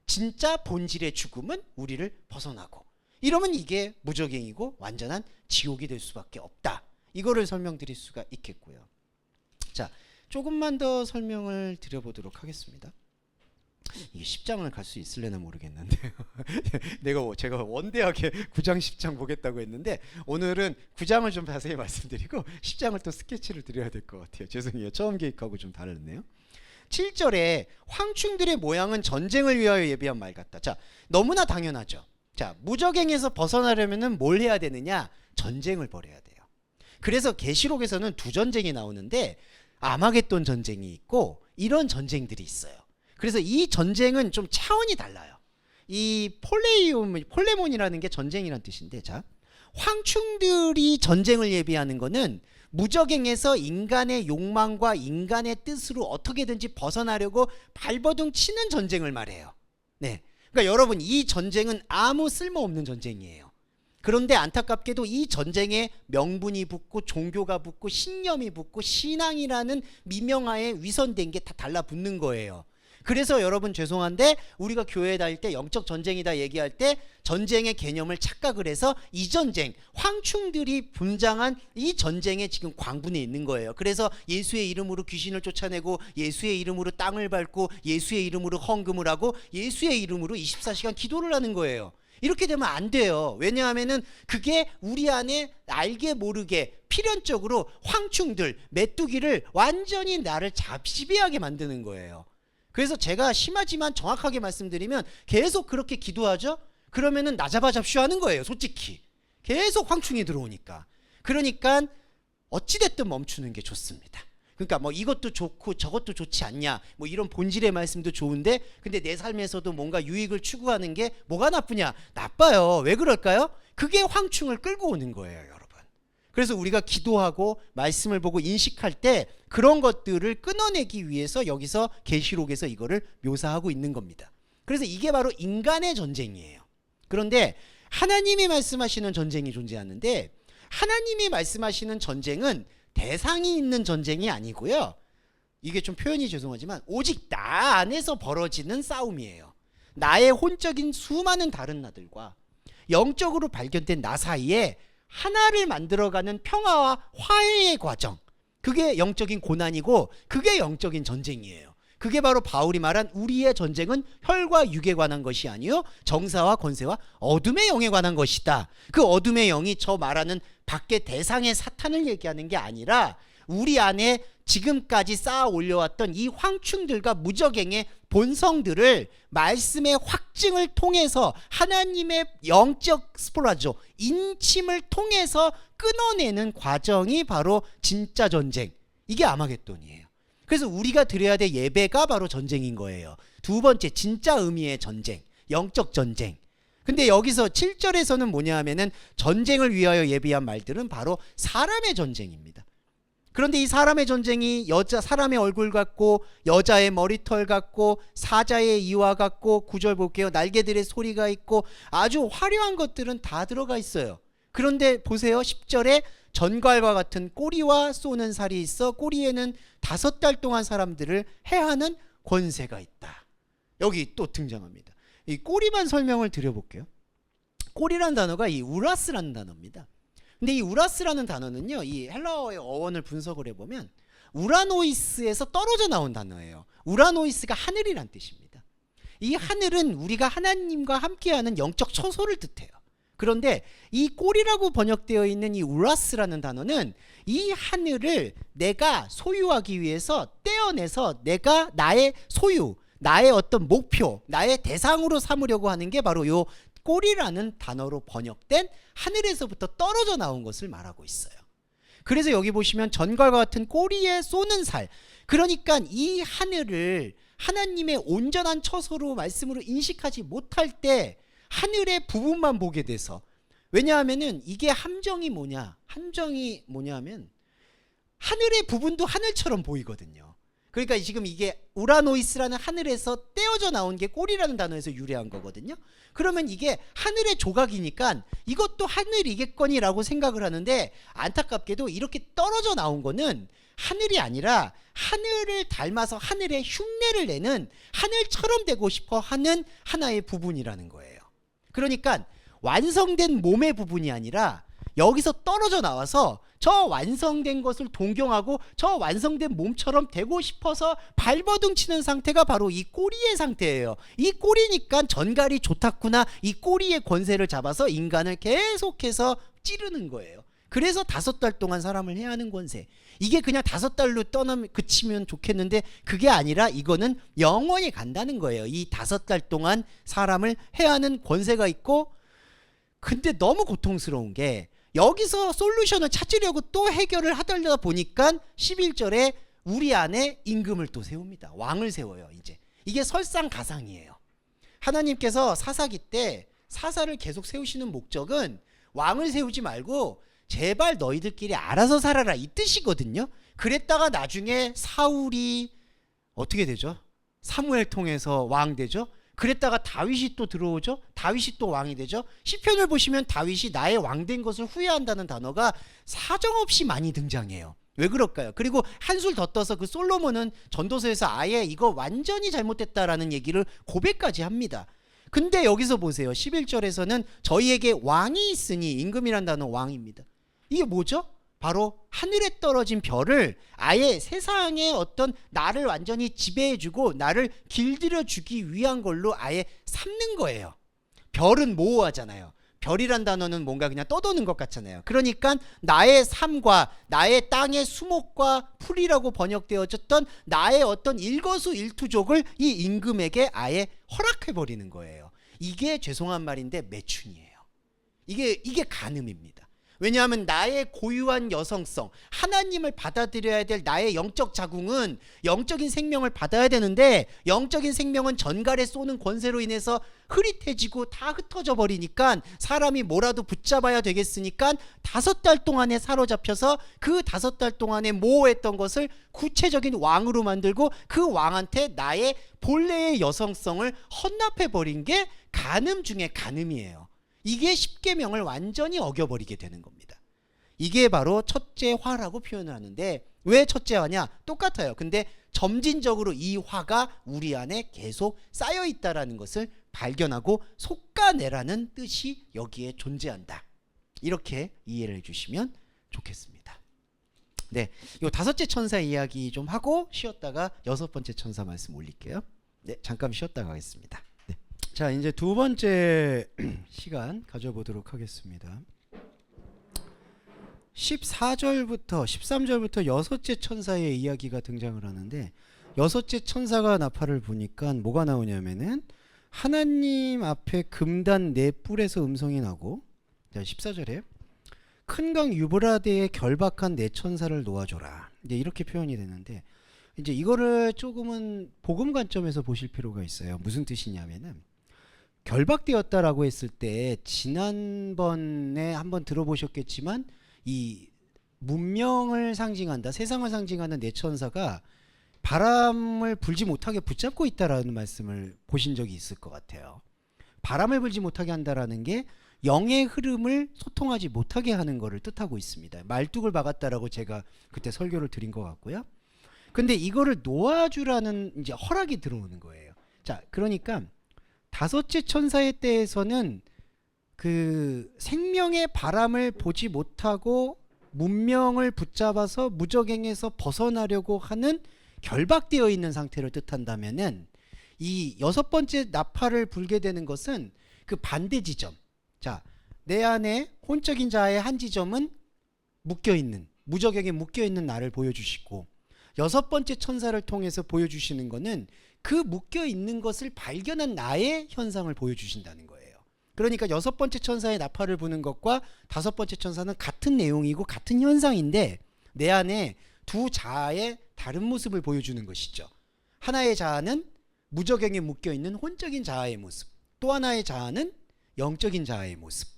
진짜 본질의 죽음은 우리를 벗어나고, 이러면 이게 무적행이고 완전한 지옥이 될 수밖에 없다. 이거를 설명드릴 수가 있겠고요. 자, 조금만 더 설명을 드려보도록 하겠습니다. 이게 10장을 갈 수 있을려나 모르겠는데요. 제가 원대하게 9장 10장 보겠다고 했는데 오늘은 9장을 좀 자세히 말씀드리고 10장을 또 스케치를 드려야 될 것 같아요. 죄송해요. 처음 계획하고 좀 다르네요. 7절에 황충들의 모양은 전쟁을 위하여 예비한 말 같다. 자, 너무나 당연하죠. 자, 무적행에서 벗어나려면은 뭘 해야 되느냐? 전쟁을 벌여야 돼요. 그래서 계시록에서는 2전쟁이 나오는데 아마겟돈 전쟁이 있고 이런 전쟁들이 있어요. 그래서 이 전쟁은 좀 차원이 달라요. 이 폴레몬이라는 게 전쟁이란 뜻인데, 자, 황충들이 전쟁을 예비하는 거는 무적행에서 인간의 욕망과 인간의 뜻으로 어떻게든지 벗어나려고 발버둥 치는 전쟁을 말해요. 네, 그러니까 여러분, 이 전쟁은 아무 쓸모없는 전쟁이에요. 그런데 안타깝게도 이 전쟁에 명분이 붙고 종교가 붙고 신념이 붙고 신앙이라는 미명하에 위선된 게 다 달라붙는 거예요. 그래서 여러분 죄송한데 우리가 교회에 다닐 때 영적 전쟁이다 얘기할 때 전쟁의 개념을 착각을 해서 이 전쟁, 황충들이 분장한 이 전쟁에 지금 광분해 있는 거예요. 그래서 예수의 이름으로 귀신을 쫓아내고 예수의 이름으로 땅을 밟고 예수의 이름으로 헌금을 하고 예수의 이름으로 24시간 기도를 하는 거예요. 이렇게 되면 안 돼요. 왜냐하면은 그게 우리 안에 알게 모르게 필연적으로 황충들, 메뚜기를 완전히 나를 지배하게 만드는 거예요. 그래서 제가 심하지만 정확하게 말씀드리면 계속 그렇게 기도하죠? 그러면은 나 잡아잡쇼 하는 거예요. 솔직히 계속 황충이 들어오니까. 그러니까 어찌됐든 멈추는 게 좋습니다. 그러니까 뭐 이것도 좋고 저것도 좋지 않냐, 뭐 이런 본질의 말씀도 좋은데 근데 내 삶에서도 뭔가 유익을 추구하는 게 뭐가 나쁘냐? 나빠요. 왜 그럴까요? 그게 황충을 끌고 오는 거예요, 여러분. 그래서 우리가 기도하고 말씀을 보고 인식할 때 그런 것들을 끊어내기 위해서 여기서 계시록에서 이거를 묘사하고 있는 겁니다. 그래서 이게 바로 인간의 전쟁이에요. 그런데 하나님이 말씀하시는 전쟁이 존재하는데, 하나님이 말씀하시는 전쟁은 대상이 있는 전쟁이 아니고요. 이게 좀 표현이 죄송하지만 오직 나 안에서 벌어지는 싸움이에요. 나의 혼적인 수많은 다른 나들과 영적으로 발견된 나 사이에 하나를 만들어가는 평화와 화해의 과정, 그게 영적인 고난이고 그게 영적인 전쟁이에요. 그게 바로 바울이 말한 우리의 전쟁은 혈과 육에 관한 것이 아니요 정사와 권세와 어둠의 영에 관한 것이다. 그 어둠의 영이 저 말하는 밖에 대상의 사탄을 얘기하는 게 아니라 우리 안에 지금까지 쌓아 올려왔던 이 황충들과 무적행의 본성들을 말씀의 확증을 통해서 하나님의 영적 스포라죠, 인침을 통해서 끊어내는 과정이 바로 진짜 전쟁, 이게 아마겟돈이에요. 그래서 우리가 드려야 될 예배가 바로 전쟁인 거예요. 두 번째, 진짜 의미의 전쟁, 영적 전쟁. 근데 여기서 7절에서는 뭐냐 하면은 전쟁을 위하여 예비한 말들은 바로 사람의 전쟁입니다. 그런데 이 사람의 전쟁이 사람의 얼굴 같고 여자의 머리털 같고 사자의 이와 같고, 9절 볼게요. 날개들의 소리가 있고 아주 화려한 것들은 다 들어가 있어요. 그런데 보세요. 10절에 전갈과 같은 꼬리와 쏘는 살이 있어 꼬리에는 5달 동안 사람들을 해하는 권세가 있다. 여기 또 등장합니다. 이 꼬리만 설명을 드려볼게요. 꼬리란 단어가 이 우라스라는 단어입니다. 근데 이 우라스라는 단어는요, 이 헬라어의 어원을 분석을 해보면 우라노이스에서 떨어져 나온 단어예요. 우라노이스가 하늘이란 뜻입니다. 이 하늘은 우리가 하나님과 함께하는 영적 처소를 뜻해요. 그런데 이 꼬리라고 번역되어 있는 이 우라스라는 단어는 이 하늘을 내가 소유하기 위해서 떼어내서 내가 나의 소유, 나의 어떤 목표, 나의 대상으로 삼으려고 하는 게 바로 요 꼬리라는 단어로 번역된 하늘에서부터 떨어져 나온 것을 말하고 있어요. 그래서 여기 보시면 전갈과 같은 꼬리에 쏘는 살, 그러니까 이 하늘을 하나님의 온전한 처소로 말씀으로 인식하지 못할 때 하늘의 부분만 보게 돼서. 왜냐하면은 이게 함정이 뭐냐 하면 하늘의 부분도 하늘처럼 보이거든요. 그러니까 지금 이게 우라노이스라는 하늘에서 떼어져 나온 게 꼴이라는 단어에서 유래한 거거든요. 그러면 이게 하늘의 조각이니까 이것도 하늘이겠거니라고 생각을 하는데, 안타깝게도 이렇게 떨어져 나온 거는 하늘이 아니라 하늘을 닮아서 하늘의 흉내를 내는, 하늘처럼 되고 싶어 하는 하나의 부분이라는 거예요. 그러니까 완성된 몸의 부분이 아니라 여기서 떨어져 나와서 저 완성된 것을 동경하고 저 완성된 몸처럼 되고 싶어서 발버둥 치는 상태가 바로 이 꼬리의 상태예요. 이 꼬리니까 전갈이 좋다구나, 이 꼬리의 권세를 잡아서 인간을 계속해서 찌르는 거예요. 그래서 5달 동안 사람을 해야 하는 권세. 이게 그냥 5달로 떠나면 그치면 좋겠는데 그게 아니라 이거는 영원히 간다는 거예요. 이 5달 동안 사람을 해야 하는 권세가 있고, 근데 너무 고통스러운 게 여기서 솔루션을 찾으려고 또 해결을 하려다 보니까 11절에 우리 안에 임금을 또 세웁니다. 왕을 세워요. 이제 이게 설상가상이에요. 하나님께서 사사기 때 사사를 계속 세우시는 목적은 왕을 세우지 말고 제발 너희들끼리 알아서 살아라, 이 뜻이거든요. 그랬다가 나중에 사울이 어떻게 되죠? 사무엘 통해서 왕 되죠. 그랬다가 다윗이 또 들어오죠. 다윗이 또 왕이 되죠. 시편을 보시면 다윗이 나의 왕 된 것을 후회한다는 단어가 사정없이 많이 등장해요. 왜 그럴까요? 그리고 한술 더 떠서 그 솔로몬은 전도서에서 아예 이거 완전히 잘못됐다라는 얘기를 고백까지 합니다. 근데 여기서 보세요. 11절에서는 저희에게 왕이 있으니, 임금이란 단어 왕입니다. 이게 뭐죠? 바로 하늘에 떨어진 별을 아예 세상의 어떤 나를 완전히 지배해주고 나를 길들여주기 위한 걸로 아예 삼는 거예요. 별은 모호하잖아요. 별이란 단어는 뭔가 그냥 떠도는 것 같잖아요. 그러니까 나의 삶과 나의 땅의 수목과 풀이라고 번역되어졌던 나의 어떤 일거수일투족을 이 임금에게 아예 허락해버리는 거예요. 이게 죄송한 말인데 매춘이에요. 이게 간음입니다. 왜냐하면 나의 고유한 여성성, 하나님을 받아들여야 될 나의 영적 자궁은 영적인 생명을 받아야 되는데, 영적인 생명은 전갈에 쏘는 권세로 인해서 흐릿해지고 다 흩어져 버리니까 사람이 뭐라도 붙잡아야 되겠으니까 5달 동안에 사로잡혀서 그 5달 동안에 모호했던 것을 구체적인 왕으로 만들고 그 왕한테 나의 본래의 여성성을 헌납해 버린 게 간음 중에 간음이에요. 이게 십계명을 완전히 어겨버리게 되는 겁니다. 이게 바로 첫째 화라고 표현을 하는데, 왜 첫째 화냐? 똑같아요. 근데 점진적으로 이 화가 우리 안에 계속 쌓여 있다라는 것을 발견하고 솎아내라는 뜻이 여기에 존재한다. 이렇게 이해를 해주시면 좋겠습니다. 네, 요 5째 천사 이야기 좀 하고 쉬었다가 6번째 천사 말씀 올릴게요. 네, 잠깐 쉬었다 가겠습니다. 네. 자, 이제 2번째 시간 가져보도록 하겠습니다. 14절부터 13절부터 6째 천사의 이야기가 등장을 하는데, 6째 천사가 나팔을 부니까 뭐가 나오냐면은 하나님 앞에 금단 4뿔에서 음성이 나고, 자 14절에 큰 강 유브라데에 결박한 4천사를 놓아줘라, 이제 이렇게 표현이 되는데, 이제 이거를 조금은 복음 관점에서 보실 필요가 있어요. 무슨 뜻이냐면은 결박되었다라고 했을 때 지난번에 한번 들어보셨겠지만 이 문명을 상징한다, 세상을 상징하는 4천사가 바람을 불지 못하게 붙잡고 있다라는 말씀을 보신 적이 있을 것 같아요. 바람을 불지 못하게 한다라는 게 영의 흐름을 소통하지 못하게 하는 것을 뜻하고 있습니다. 말뚝을 박았다라고 제가 그때 설교를 드린 것 같고요. 근데 이거를 놓아주라는 이제 허락이 들어오는 거예요. 자, 그러니까 5째 천사의 때에서는 그 생명의 바람을 보지 못하고 문명을 붙잡아서 무적행에서 벗어나려고 하는 결박되어 있는 상태를 뜻한다면은, 이 6번째 나팔을 불게 되는 것은 그 반대 지점. 자, 내 안에 혼적인 자의 한 지점은 묶여있는, 무적행에 묶여있는 나를 보여주시고, 6번째 천사를 통해서 보여주시는 것은 그 묶여있는 것을 발견한 나의 현상을 보여주신다는 거예요. 그러니까 6번째 천사의 나팔을 부는 것과 5번째 천사는 같은 내용이고 같은 현상인데, 내 안에 두 자아의 다른 모습을 보여주는 것이죠. 하나의 자아는 무적행에 묶여있는 혼적인 자아의 모습, 또 하나의 자아는 영적인 자아의 모습.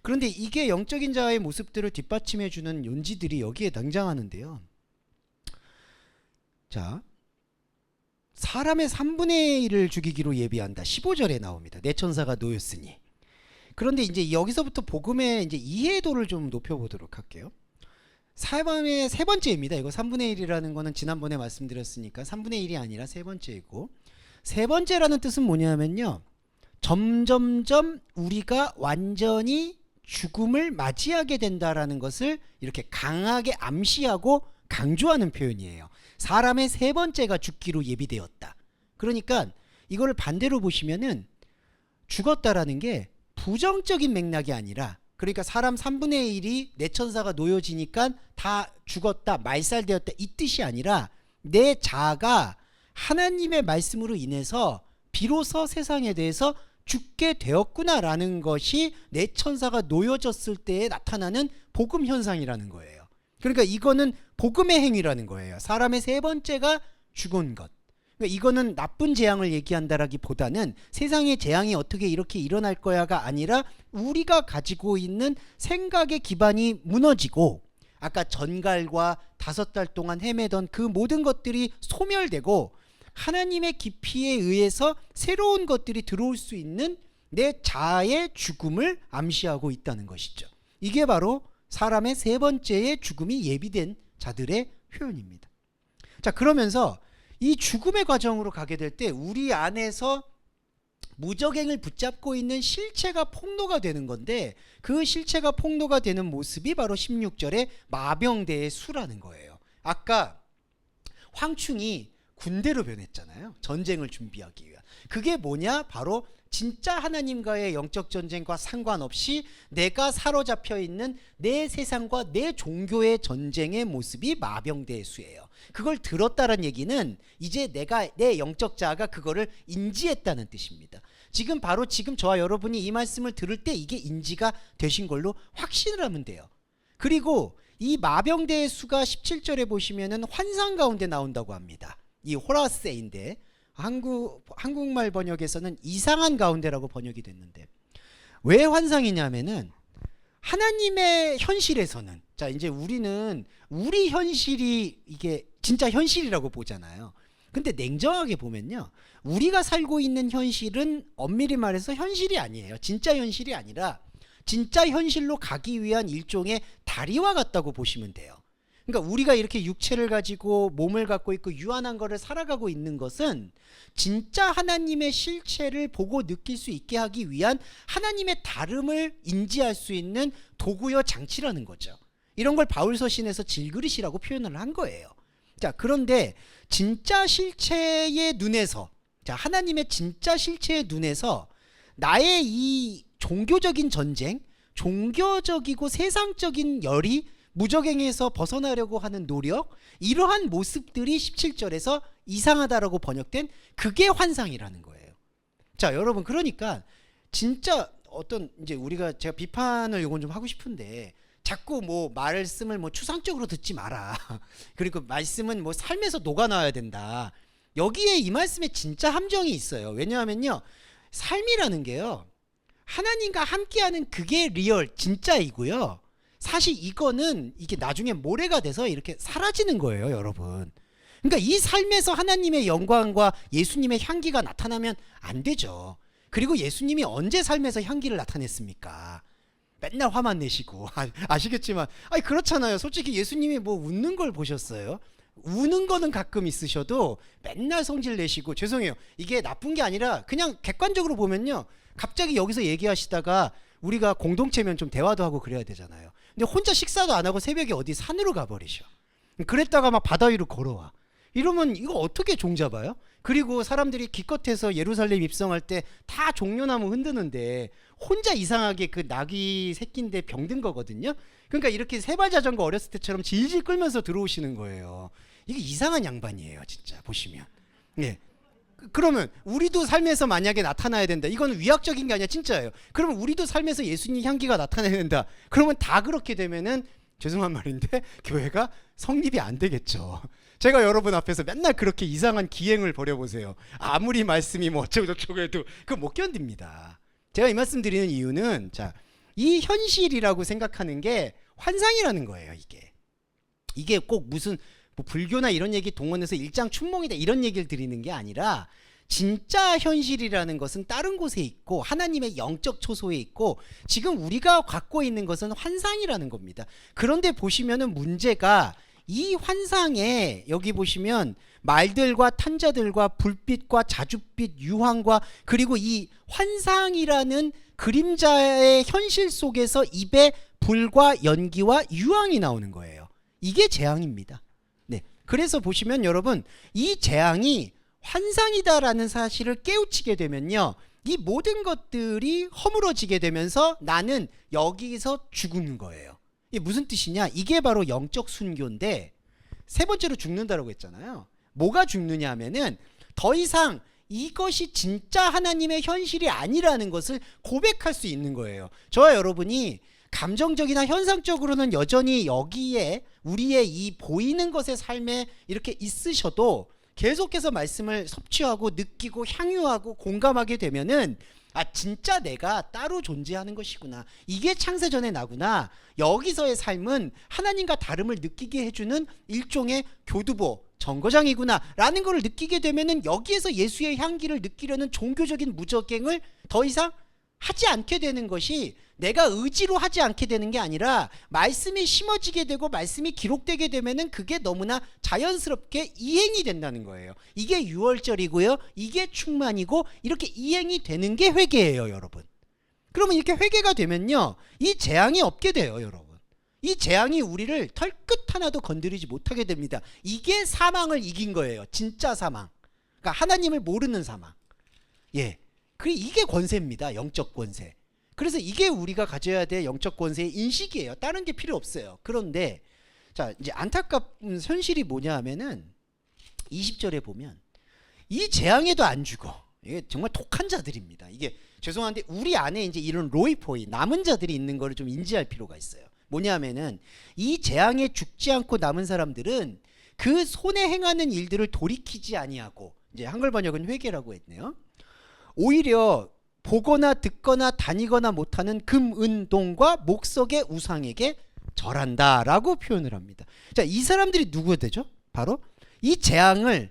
그런데 이게 영적인 자아의 모습들을 뒷받침해주는 논지들이 여기에 등장하는데요. 자, 사람의 3분의 1을 죽이기로 예비한다. 15절에 나옵니다. 내 천사가 놓였으니. 그런데 이제 여기서부터 복음의 이제 이해도를 좀 높여보도록 할게요. 사람의 세 번째입니다. 이거 3분의 1이라는 거는 지난번에 말씀드렸으니까 3분의 1이 아니라 세 번째이고, 세 번째라는 뜻은 뭐냐면요, 점점점 우리가 완전히 죽음을 맞이하게 된다라는 것을 이렇게 강하게 암시하고 강조하는 표현이에요. 사람의 세 번째가 죽기로 예비되었다. 그러니까 이거를 반대로 보시면은 죽었다라는 게 부정적인 맥락이 아니라, 그러니까 사람 3분의 1이 내 천사가 놓여지니까 다 죽었다, 말살되었다, 이 뜻이 아니라 내 자아가 하나님의 말씀으로 인해서 비로소 세상에 대해서 죽게 되었구나라는 것이 내 천사가 놓여졌을 때에 나타나는 복음 현상이라는 거예요. 그러니까 이거는 복음의 행위라는 거예요. 사람의 세 번째가 죽은 것. 그러니까 이거는 나쁜 재앙을 얘기한다라기보다는 세상의 재앙이 어떻게 이렇게 일어날 거야가 아니라 우리가 가지고 있는 생각의 기반이 무너지고, 아까 전갈과 5달 동안 헤매던 그 모든 것들이 소멸되고 하나님의 깊이에 의해서 새로운 것들이 들어올 수 있는 내 자아의 죽음을 암시하고 있다는 것이죠. 이게 바로 사람의 세 번째의 죽음이 예비된 자들의 표현입니다. 자, 그러면서 이 죽음의 과정으로 가게 될 때 우리 안에서 무적행을 붙잡고 있는 실체가 폭로가 되는 건데, 그 실체가 폭로가 되는 모습이 바로 16절의 마병대의 수라는 거예요. 아까 황충이 군대로 변했잖아요. 전쟁을 준비하기 위한. 그게 뭐냐? 바로 진짜 하나님과의 영적 전쟁과 상관없이 내가 사로잡혀 있는 내 세상과 내 종교의 전쟁의 모습이 마병대의 수예요. 그걸 들었다는 얘기는 이제 내가, 내 영적 자아가 그거를 인지했다는 뜻입니다. 지금 바로 지금 저와 여러분이 이 말씀을 들을 때 이게 인지가 되신 걸로 확신을 하면 돼요. 그리고 이 마병대의 수가 17절에 보시면은 환상 가운데 나온다고 합니다. 이 호라세인데 한국말 번역에서는 이상한 가운데라고 번역이 됐는데, 왜 환상이냐면은 하나님의 현실에서는, 자, 이제 우리는 우리 현실이 이게 진짜 현실이라고 보잖아요. 근데 냉정하게 보면요, 우리가 살고 있는 현실은 엄밀히 말해서 현실이 아니에요. 진짜 현실이 아니라 진짜 현실로 가기 위한 일종의 다리와 같다고 보시면 돼요. 그러니까 우리가 이렇게 육체를 가지고 몸을 갖고 있고 유한한 거를 살아가고 있는 것은 진짜 하나님의 실체를 보고 느낄 수 있게 하기 위한 하나님의 다름을 인지할 수 있는 도구여 장치라는 거죠. 이런 걸 바울서신에서 질그릇이라고 표현을 한 거예요. 자, 그런데 진짜 실체의 눈에서, 자, 하나님의 진짜 실체의 눈에서 나의 이 종교적인 전쟁, 종교적이고 세상적인 열이 무적행에서 벗어나려고 하는 노력, 이러한 모습들이 17절에서 이상하다라고 번역된 그게 환상이라는 거예요. 자, 여러분, 그러니까 진짜 어떤, 이제 우리가, 제가 비판을 요건 좀 하고 싶은데, 자꾸 뭐 말씀을 뭐 추상적으로 듣지 마라. 그리고 말씀은 뭐 삶에서 녹아나와야 된다. 여기에 이 말씀에 진짜 함정이 있어요. 왜냐하면요, 삶이라는 게요, 하나님과 함께하는 그게 리얼 진짜이고요, 사실 이거는 이게 나중에 모래가 돼서 이렇게 사라지는 거예요, 여러분. 그러니까 이 삶에서 하나님의 영광과 예수님의 향기가 나타나면 안 되죠. 그리고 예수님이 언제 삶에서 향기를 나타냈습니까? 맨날 화만 내시고. 아시겠지만, 아니 그렇잖아요. 솔직히 예수님이 뭐 웃는 걸 보셨어요? 우는 거는 가끔 있으셔도 맨날 성질 내시고, 죄송해요, 이게 나쁜 게 아니라 그냥 객관적으로 보면요, 갑자기 여기서 얘기하시다가 우리가 공동체면 좀 대화도 하고 그래야 되잖아요. 근데 혼자 식사도 안 하고 새벽에 어디 산으로 가버리셔. 그랬다가 막 바다 위로 걸어와. 이러면 이거 어떻게 종잡아요? 그리고 사람들이 기껏해서 예루살렘 입성할 때 다 종려나무 흔드는데 혼자 이상하게 그 나귀 새끼인데 병든 거거든요. 그러니까 이렇게 세발 자전거 어렸을 때처럼 질질 끌면서 들어오시는 거예요. 이게 이상한 양반이에요, 진짜 보시면. 네. 그러면 우리도 삶에서 만약에 나타나야 된다. 이건 위약적인 게 아니라 진짜예요. 그러면 우리도 삶에서 예수님 향기가 나타나야 된다. 그러면 다 그렇게 되면은, 죄송한 말인데, 교회가 성립이 안 되겠죠. 제가 여러분 앞에서 맨날 그렇게 이상한 기행을 벌여보세요. 아무리 말씀이 뭐 어쩌고 저쩌고 해도 그거 못 견딥니다. 제가 이 말씀 드리는 이유는 자, 이 현실이라고 생각하는 게 환상이라는 거예요. 이게 꼭 무슨 뭐 불교나 이런 얘기 동원해서 일장춘몽이다 이런 얘기를 드리는 게 아니라 진짜 현실이라는 것은 다른 곳에 있고 하나님의 영적 초소에 있고 지금 우리가 갖고 있는 것은 환상이라는 겁니다. 그런데 보시면은 문제가 이 환상에 여기 보시면 말들과 탄자들과 불빛과 자줏빛 유황과 그리고 이 환상이라는 그림자의 현실 속에서 입에 불과 연기와 유황이 나오는 거예요. 이게 재앙입니다. 네. 그래서 보시면 여러분 이 재앙이 환상이다라는 사실을 깨우치게 되면요. 이 모든 것들이 허물어지게 되면서 나는 여기서 죽는 거예요. 이게 무슨 뜻이냐? 이게 바로 영적 순교인데 세 번째로 죽는다라고 했잖아요. 뭐가 죽느냐 하면은 더 이상 이것이 진짜 하나님의 현실이 아니라는 것을 고백할 수 있는 거예요. 저와 여러분이 감정적이나 현상적으로는 여전히 여기에 우리의 이 보이는 것의 삶에 이렇게 있으셔도 계속해서 말씀을 섭취하고 느끼고 향유하고 공감하게 되면은 아 진짜 내가 따로 존재하는 것이구나. 이게 창세전의 나구나. 여기서의 삶은 하나님과 다름을 느끼게 해주는 일종의 교두보 정거장이구나 라는 걸 느끼게 되면은 여기에서 예수의 향기를 느끼려는 종교적인 무적행을 더 이상 하지 않게 되는 것이 내가 의지로 하지 않게 되는 게 아니라 말씀이 심어지게 되고 말씀이 기록되게 되면은 그게 너무나 자연스럽게 이행이 된다는 거예요. 이게 유월절이고요. 이게 충만이고 이렇게 이행이 되는 게 회개예요, 여러분. 그러면 이렇게 회개가 되면요. 이 재앙이 없게 돼요, 여러분. 이 재앙이 우리를 털끝 하나도 건드리지 못하게 됩니다. 이게 사망을 이긴 거예요. 진짜 사망. 그러니까 하나님을 모르는 사망. 예. 이게 권세입니다. 영적 권세. 그래서 이게 우리가 가져야 될 영적 권세의 인식이에요. 다른 게 필요 없어요. 그런데 자 이제 안타까운 현실이 뭐냐 하면은 20절에 보면 이 재앙에도 안 죽어. 이게 정말 독한 자들입니다. 이게 죄송한데 우리 안에 이제 이런 로이포이 남은 자들이 있는 거를 좀 인지할 필요가 있어요. 뭐냐면은 이 재앙에 죽지 않고 남은 사람들은 그 손에 행하는 일들을 돌이키지 아니하고 이제 한글 번역은 회개라고 했네요. 오히려 보거나 듣거나 다니거나 못하는 금은동과 목석의 우상에게 절한다라고 표현을 합니다. 자, 이 사람들이 누구가 되죠? 바로 이 재앙을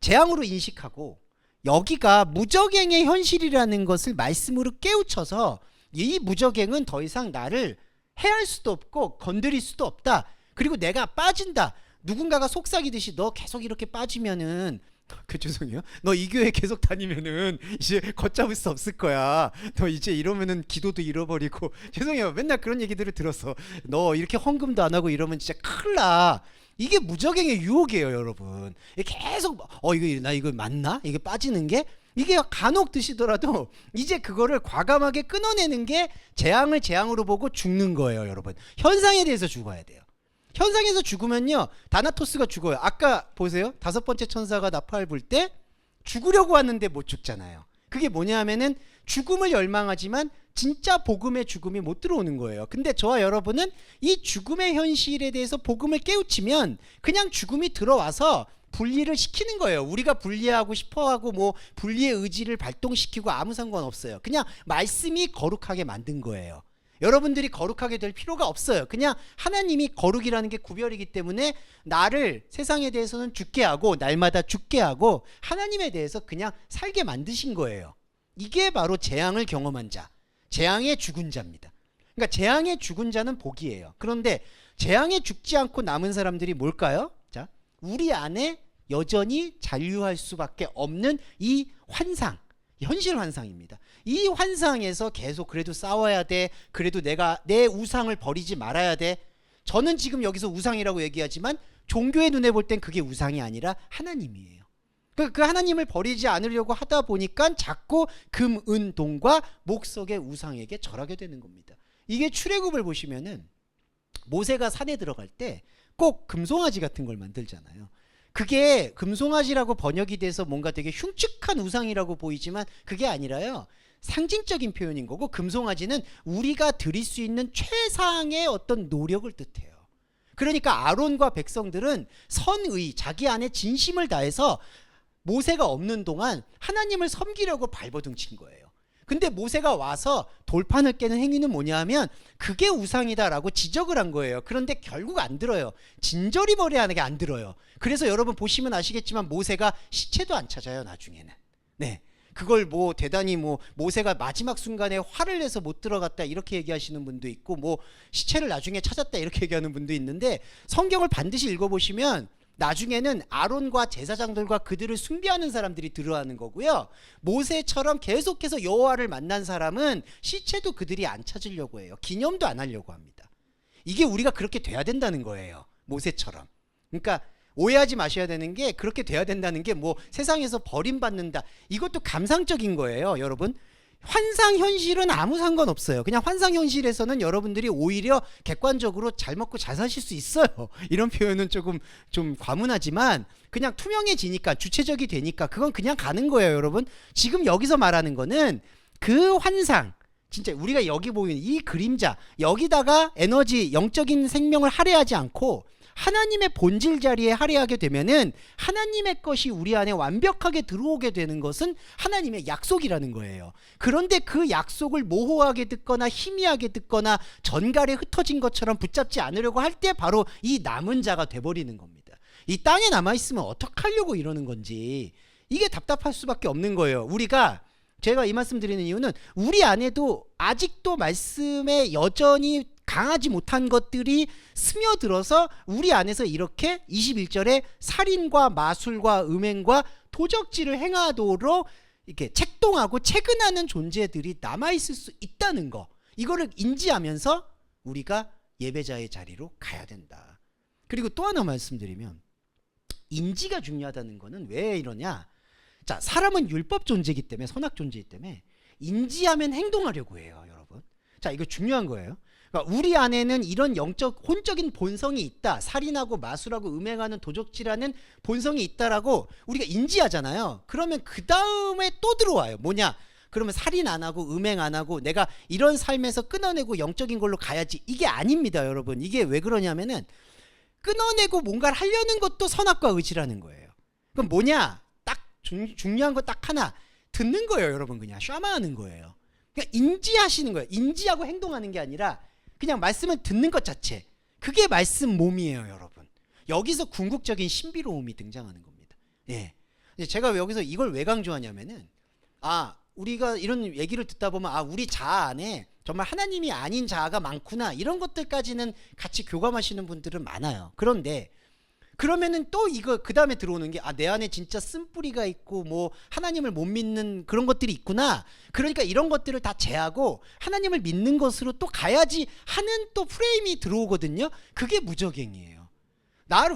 재앙으로 인식하고 여기가 무적행의 현실이라는 것을 말씀으로 깨우쳐서 이 무적행은 더 이상 나를 해할 수도 없고 건드릴 수도 없다. 그리고 내가 빠진다. 누군가가 속삭이듯이 너 계속 이렇게 빠지면은 죄송해요. 너 이 교회 계속 다니면은 이제 걷잡을 수 없을 거야. 너 이제 이러면은 기도도 잃어버리고 죄송해요. 맨날 그런 얘기들을 들었어. 너 이렇게 헌금도 안 하고 이러면 진짜 큰일 나. 이게 무적행의 유혹이에요, 여러분. 계속 이거 나 이거 맞나? 이게 빠지는 게 이게 간혹 드시더라도 이제 그거를 과감하게 끊어내는 게 재앙을 재앙으로 보고 죽는 거예요, 여러분. 현상에 대해서 죽어야 돼요. 현상에서 죽으면요 다나토스가 죽어요. 아까 보세요. 5번째 천사가 나팔 불 때 죽으려고 왔는데 못 죽잖아요. 그게 뭐냐 하면은 죽음을 열망하지만 진짜 복음의 죽음이 못 들어오는 거예요. 근데 저와 여러분은 이 죽음의 현실에 대해서 복음을 깨우치면 그냥 죽음이 들어와서 분리를 시키는 거예요. 우리가 분리하고 싶어하고 뭐 분리의 의지를 발동시키고 아무 상관없어요. 그냥 말씀이 거룩하게 만든 거예요. 여러분들이 거룩하게 될 필요가 없어요. 그냥 하나님이 거룩이라는 게 구별이기 때문에 나를 세상에 대해서는 죽게 하고 날마다 죽게 하고 하나님에 대해서 그냥 살게 만드신 거예요. 이게 바로 재앙을 경험한 자, 재앙에 죽은 자입니다. 그러니까 재앙에 죽은 자는 복이에요. 그런데 재앙에 죽지 않고 남은 사람들이 뭘까요? 자, 우리 안에 여전히 잔류할 수밖에 없는 이 환상, 현실 환상입니다. 이 환상에서 계속 그래도 싸워야 돼. 그래도 내가 내 우상을 버리지 말아야 돼. 저는 지금 여기서 우상이라고 얘기하지만 종교의 눈에 볼 땐 그게 우상이 아니라 하나님이에요. 그 하나님을 버리지 않으려고 하다 보니까 자꾸 금, 은, 동과 목석의 우상에게 절하게 되는 겁니다. 이게 출애굽을 보시면은 모세가 산에 들어갈 때 꼭 금송아지 같은 걸 만들잖아요. 그게 금송아지라고 번역이 돼서 뭔가 되게 흉측한 우상이라고 보이지만 그게 아니라요. 상징적인 표현인 거고 금송아지는 우리가 드릴 수 있는 최상의 어떤 노력을 뜻해요. 그러니까 아론과 백성들은 선의, 자기 안에 진심을 다해서 모세가 없는 동안 하나님을 섬기려고 발버둥 친 거예요. 근데 모세가 와서 돌판을 깨는 행위는 뭐냐면 그게 우상이다라고 지적을 한 거예요. 그런데 결국 안 들어요. 진저리 버리하는 게 안 들어요. 그래서 여러분 보시면 아시겠지만 모세가 시체도 안 찾아요, 나중에는. 네. 그걸 뭐 대단히 뭐 모세가 마지막 순간에 화를 내서 못 들어갔다 이렇게 얘기하시는 분도 있고, 뭐 시체를 나중에 찾았다 이렇게 얘기하는 분도 있는데, 성경을 반드시 읽어보시면 나중에는 아론과 제사장들과 그들을 숭배하는 사람들이 들어가는 거고요. 모세처럼 계속해서 여호와를 만난 사람은 시체도 그들이 안 찾으려고 해요. 기념도 안 하려고 합니다. 이게 우리가 그렇게 돼야 된다는 거예요, 모세처럼. 그러니까 오해하지 마셔야 되는 게, 그렇게 돼야 된다는 게 뭐 세상에서 버림받는다, 이것도 감상적인 거예요, 여러분. 환상 현실은 아무 상관없어요. 그냥 환상 현실에서는 여러분들이 오히려 객관적으로 잘 먹고 잘 사실 수 있어요. 이런 표현은 조금 좀 과문하지만 그냥 투명해지니까, 주체적이 되니까 그건 그냥 가는 거예요, 여러분. 지금 여기서 말하는 거는 그 환상, 진짜 우리가 여기 보이는 이 그림자, 여기다가 에너지, 영적인 생명을 할애하지 않고 하나님의 본질 자리에 할애하게 되면은 하나님의 것이 우리 안에 완벽하게 들어오게 되는 것은 하나님의 약속이라는 거예요. 그런데 그 약속을 모호하게 듣거나 희미하게 듣거나 전갈에 흩어진 것처럼 붙잡지 않으려고 할 때 바로 이 남은 자가 돼버리는 겁니다. 이 땅에 남아있으면 어떡하려고 이러는 건지, 이게 답답할 수밖에 없는 거예요. 우리가, 제가 이 말씀 드리는 이유는 우리 안에도 아직도 말씀에 여전히 강하지 못한 것들이 스며들어서 우리 안에서 이렇게 21절에 살인과 마술과 음행과 도적질을 행하도록 이렇게 책동하고 체근하는 존재들이 남아있을 수 있다는 거, 이거를 인지하면서 우리가 예배자의 자리로 가야 된다. 그리고 또 하나 말씀드리면, 인지가 중요하다는 거는 왜 이러냐. 자, 사람은 율법 존재이기 때문에, 선악 존재이기 때문에 인지하면 행동하려고 해요, 여러분. 자, 이거 중요한 거예요. 그러니까 우리 안에는 이런 영적 혼적인 본성이 있다, 살인하고 마술하고 음행하는 도적질하는 본성이 있다라고 우리가 인지하잖아요. 그러면 그 다음에 또 들어와요. 뭐냐? 그러면 살인 안 하고 음행 안 하고 내가 이런 삶에서 끊어내고 영적인 걸로 가야지, 이게 아닙니다, 여러분. 이게 왜 그러냐면은 끊어내고 뭔가를 하려는 것도 선악과 의지라는 거예요. 그럼 뭐냐? 딱 중요한 거 딱 하나, 듣는 거예요, 여러분. 그냥 샤마하는 거예요. 그냥 인지하시는 거예요. 인지하고 행동하는 게 아니라 그냥 말씀을 듣는 것 자체, 그게 말씀 몸이에요, 여러분. 여기서 궁극적인 신비로움이 등장하는 겁니다. 예. 제가 여기서 이걸 왜 강조하냐면은, 우리가 이런 얘기를 듣다 보면 우리 자아 안에 정말 하나님이 아닌 자아가 많구나, 이런 것들까지는 같이 교감하시는 분들은 많아요. 그런데 그러면은 또 이거 그 다음에 들어오는 게, 내 안에 진짜 쓴뿌리가 있고 뭐 하나님을 못 믿는 그런 것들이 있구나, 그러니까 이런 것들을 다 제하고 하나님을 믿는 것으로 또 가야지 하는 또 프레임이 들어오거든요. 그게 무적행이에요.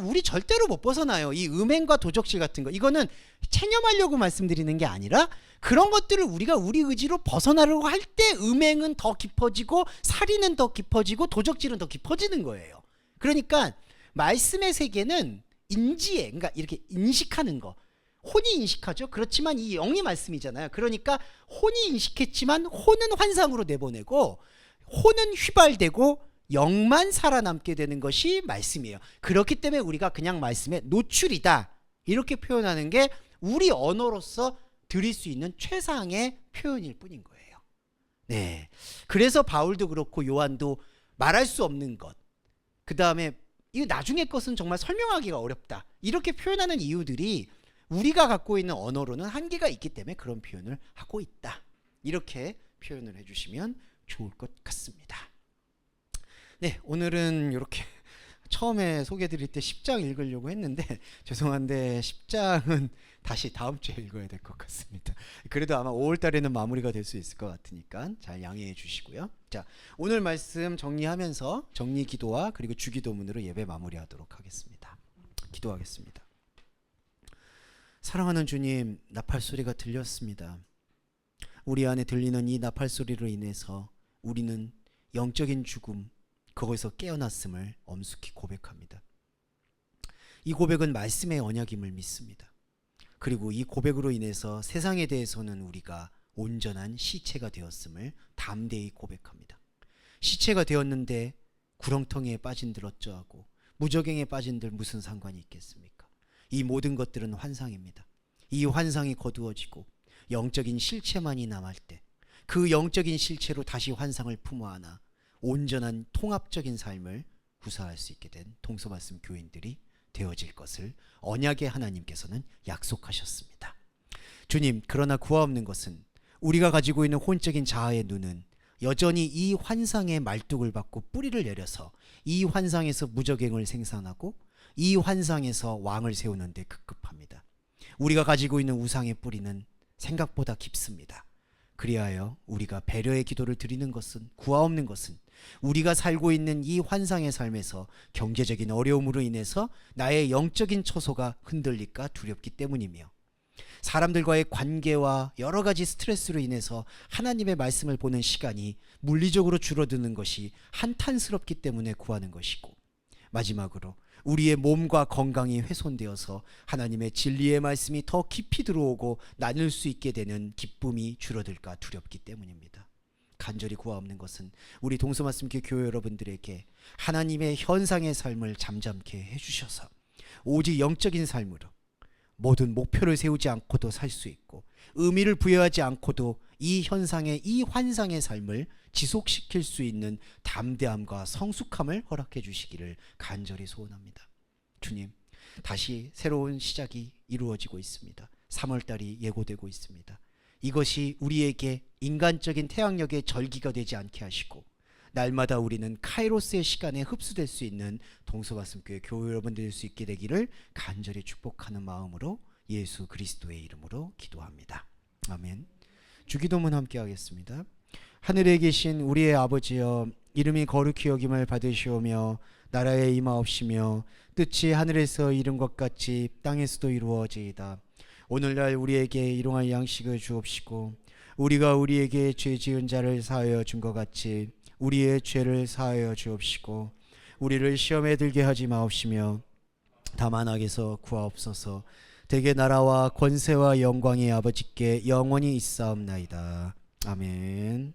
우리 절대로 못 벗어나요. 이 음행과 도적질 같은 거, 이거는 체념하려고 말씀드리는 게 아니라 그런 것들을 우리가 우리 의지로 벗어나려고 할 때 음행은 더 깊어지고 살인은 더 깊어지고 도적질은 더 깊어지는 거예요. 그러니까 말씀의 세계는 인지해, 그러니까 이렇게 인식하는 거, 혼이 인식하죠. 그렇지만 이 영이 말씀이잖아요. 그러니까 혼이 인식했지만 혼은 환상으로 내보내고 혼은 휘발되고 영만 살아남게 되는 것이 말씀이에요. 그렇기 때문에 우리가 그냥 말씀의 노출이다, 이렇게 표현하는 게 우리 언어로서 드릴 수 있는 최상의 표현일 뿐인 거예요. 네. 그래서 바울도 그렇고 요한도 말할 수 없는 것, 그 다음에 이 나중의 것은 정말 설명하기가 어렵다, 이렇게 표현하는 이유들이 우리가 갖고 있는 언어로는 한계가 있기 때문에 그런 표현을 하고 있다, 이렇게 표현을 해주시면 좋을 것 같습니다. 네, 오늘은 이렇게 처음에 소개드릴 때 10장 읽으려고 했는데 죄송한데 10장은 다시 다음 주에 읽어야 될 것 같습니다. 그래도 아마 5월 달에는 마무리가 될 수 있을 것 같으니까 잘 양해해 주시고요. 자, 오늘 말씀 정리하면서 정리 기도와 그리고 주기도문으로 예배 마무리하도록 하겠습니다. 기도하겠습니다. 사랑하는 주님, 나팔 소리가 들렸습니다. 우리 안에 들리는 이 나팔 소리로 인해서 우리는 영적인 죽음, 거기서 깨어났음을 엄숙히 고백합니다. 이 고백은 말씀의 언약임을 믿습니다. 그리고 이 고백으로 인해서 세상에 대해서는 우리가 온전한 시체가 되었음을 담대히 고백합니다. 시체가 되었는데 구렁텅이에 빠진들 어쩌하고 무저갱에 빠진들 무슨 상관이 있겠습니까? 이 모든 것들은 환상입니다. 이 환상이 거두어지고 영적인 실체만이 남을 때, 그 영적인 실체로 다시 환상을 품어 안아 온전한 통합적인 삶을 구사할 수 있게 된 동서말씀 교인들이 되어질 것을 언약의 하나님께서는 약속하셨습니다. 주님, 그러나 구하 없는 것은 우리가 가지고 있는 혼적인 자아의 눈은 여전히 이 환상의 말뚝을 받고 뿌리를 내려서 이 환상에서 무적행을 생산하고 이 환상에서 왕을 세우는 데 급급합니다. 우리가 가지고 있는 우상의 뿌리는 생각보다 깊습니다. 그리하여 우리가 배려의 기도를 드리는 것은, 구하 없는 것은 우리가 살고 있는 이 환상의 삶에서 경제적인 어려움으로 인해서 나의 영적인 처소가 흔들릴까 두렵기 때문이며, 사람들과의 관계와 여러 가지 스트레스로 인해서 하나님의 말씀을 보는 시간이 물리적으로 줄어드는 것이 한탄스럽기 때문에 구하는 것이고, 마지막으로 우리의 몸과 건강이 훼손되어서 하나님의 진리의 말씀이 더 깊이 들어오고 나눌 수 있게 되는 기쁨이 줄어들까 두렵기 때문입니다. 간절히 구하 없는 것은 우리 동서말씀교회 교회 여러분들에게 하나님의 현상의 삶을 잠잠케 해주셔서 오직 영적인 삶으로 모든 목표를 세우지 않고도 살 수 있고, 의미를 부여하지 않고도 이 현상의, 이 환상의 삶을 지속시킬 수 있는 담대함과 성숙함을 허락해 주시기를 간절히 소원합니다. 주님, 다시 새로운 시작이 이루어지고 있습니다. 3월달이 예고되고 있습니다. 이것이 우리에게 인간적인 태양력의 절기가 되지 않게 하시고, 날마다 우리는 카이로스의 시간에 흡수될 수 있는 동서말씀교회 교회 여러분들 될 수 있게 되기를 간절히 축복하는 마음으로 예수 그리스도의 이름으로 기도합니다. 아멘. 주기도문 함께 하겠습니다. 하늘에 계신 우리의 아버지여, 이름이 거룩히 여김을 받으시오며 나라에 임하옵시며 뜻이 하늘에서 이룬 것 같이 땅에서도 이루어지이다. 오늘날 우리에게 일용할 양식을 주옵시고, 우리가 우리에게 죄 지은 자를 사하여 준 것 같이 우리의 죄를 사하여 주옵시고, 우리를 시험에 들게 하지 마옵시며 다만 악에서 구하옵소서. 대개 나라와 권세와 영광이 아버지께 영원히 있사옵나이다. 아멘.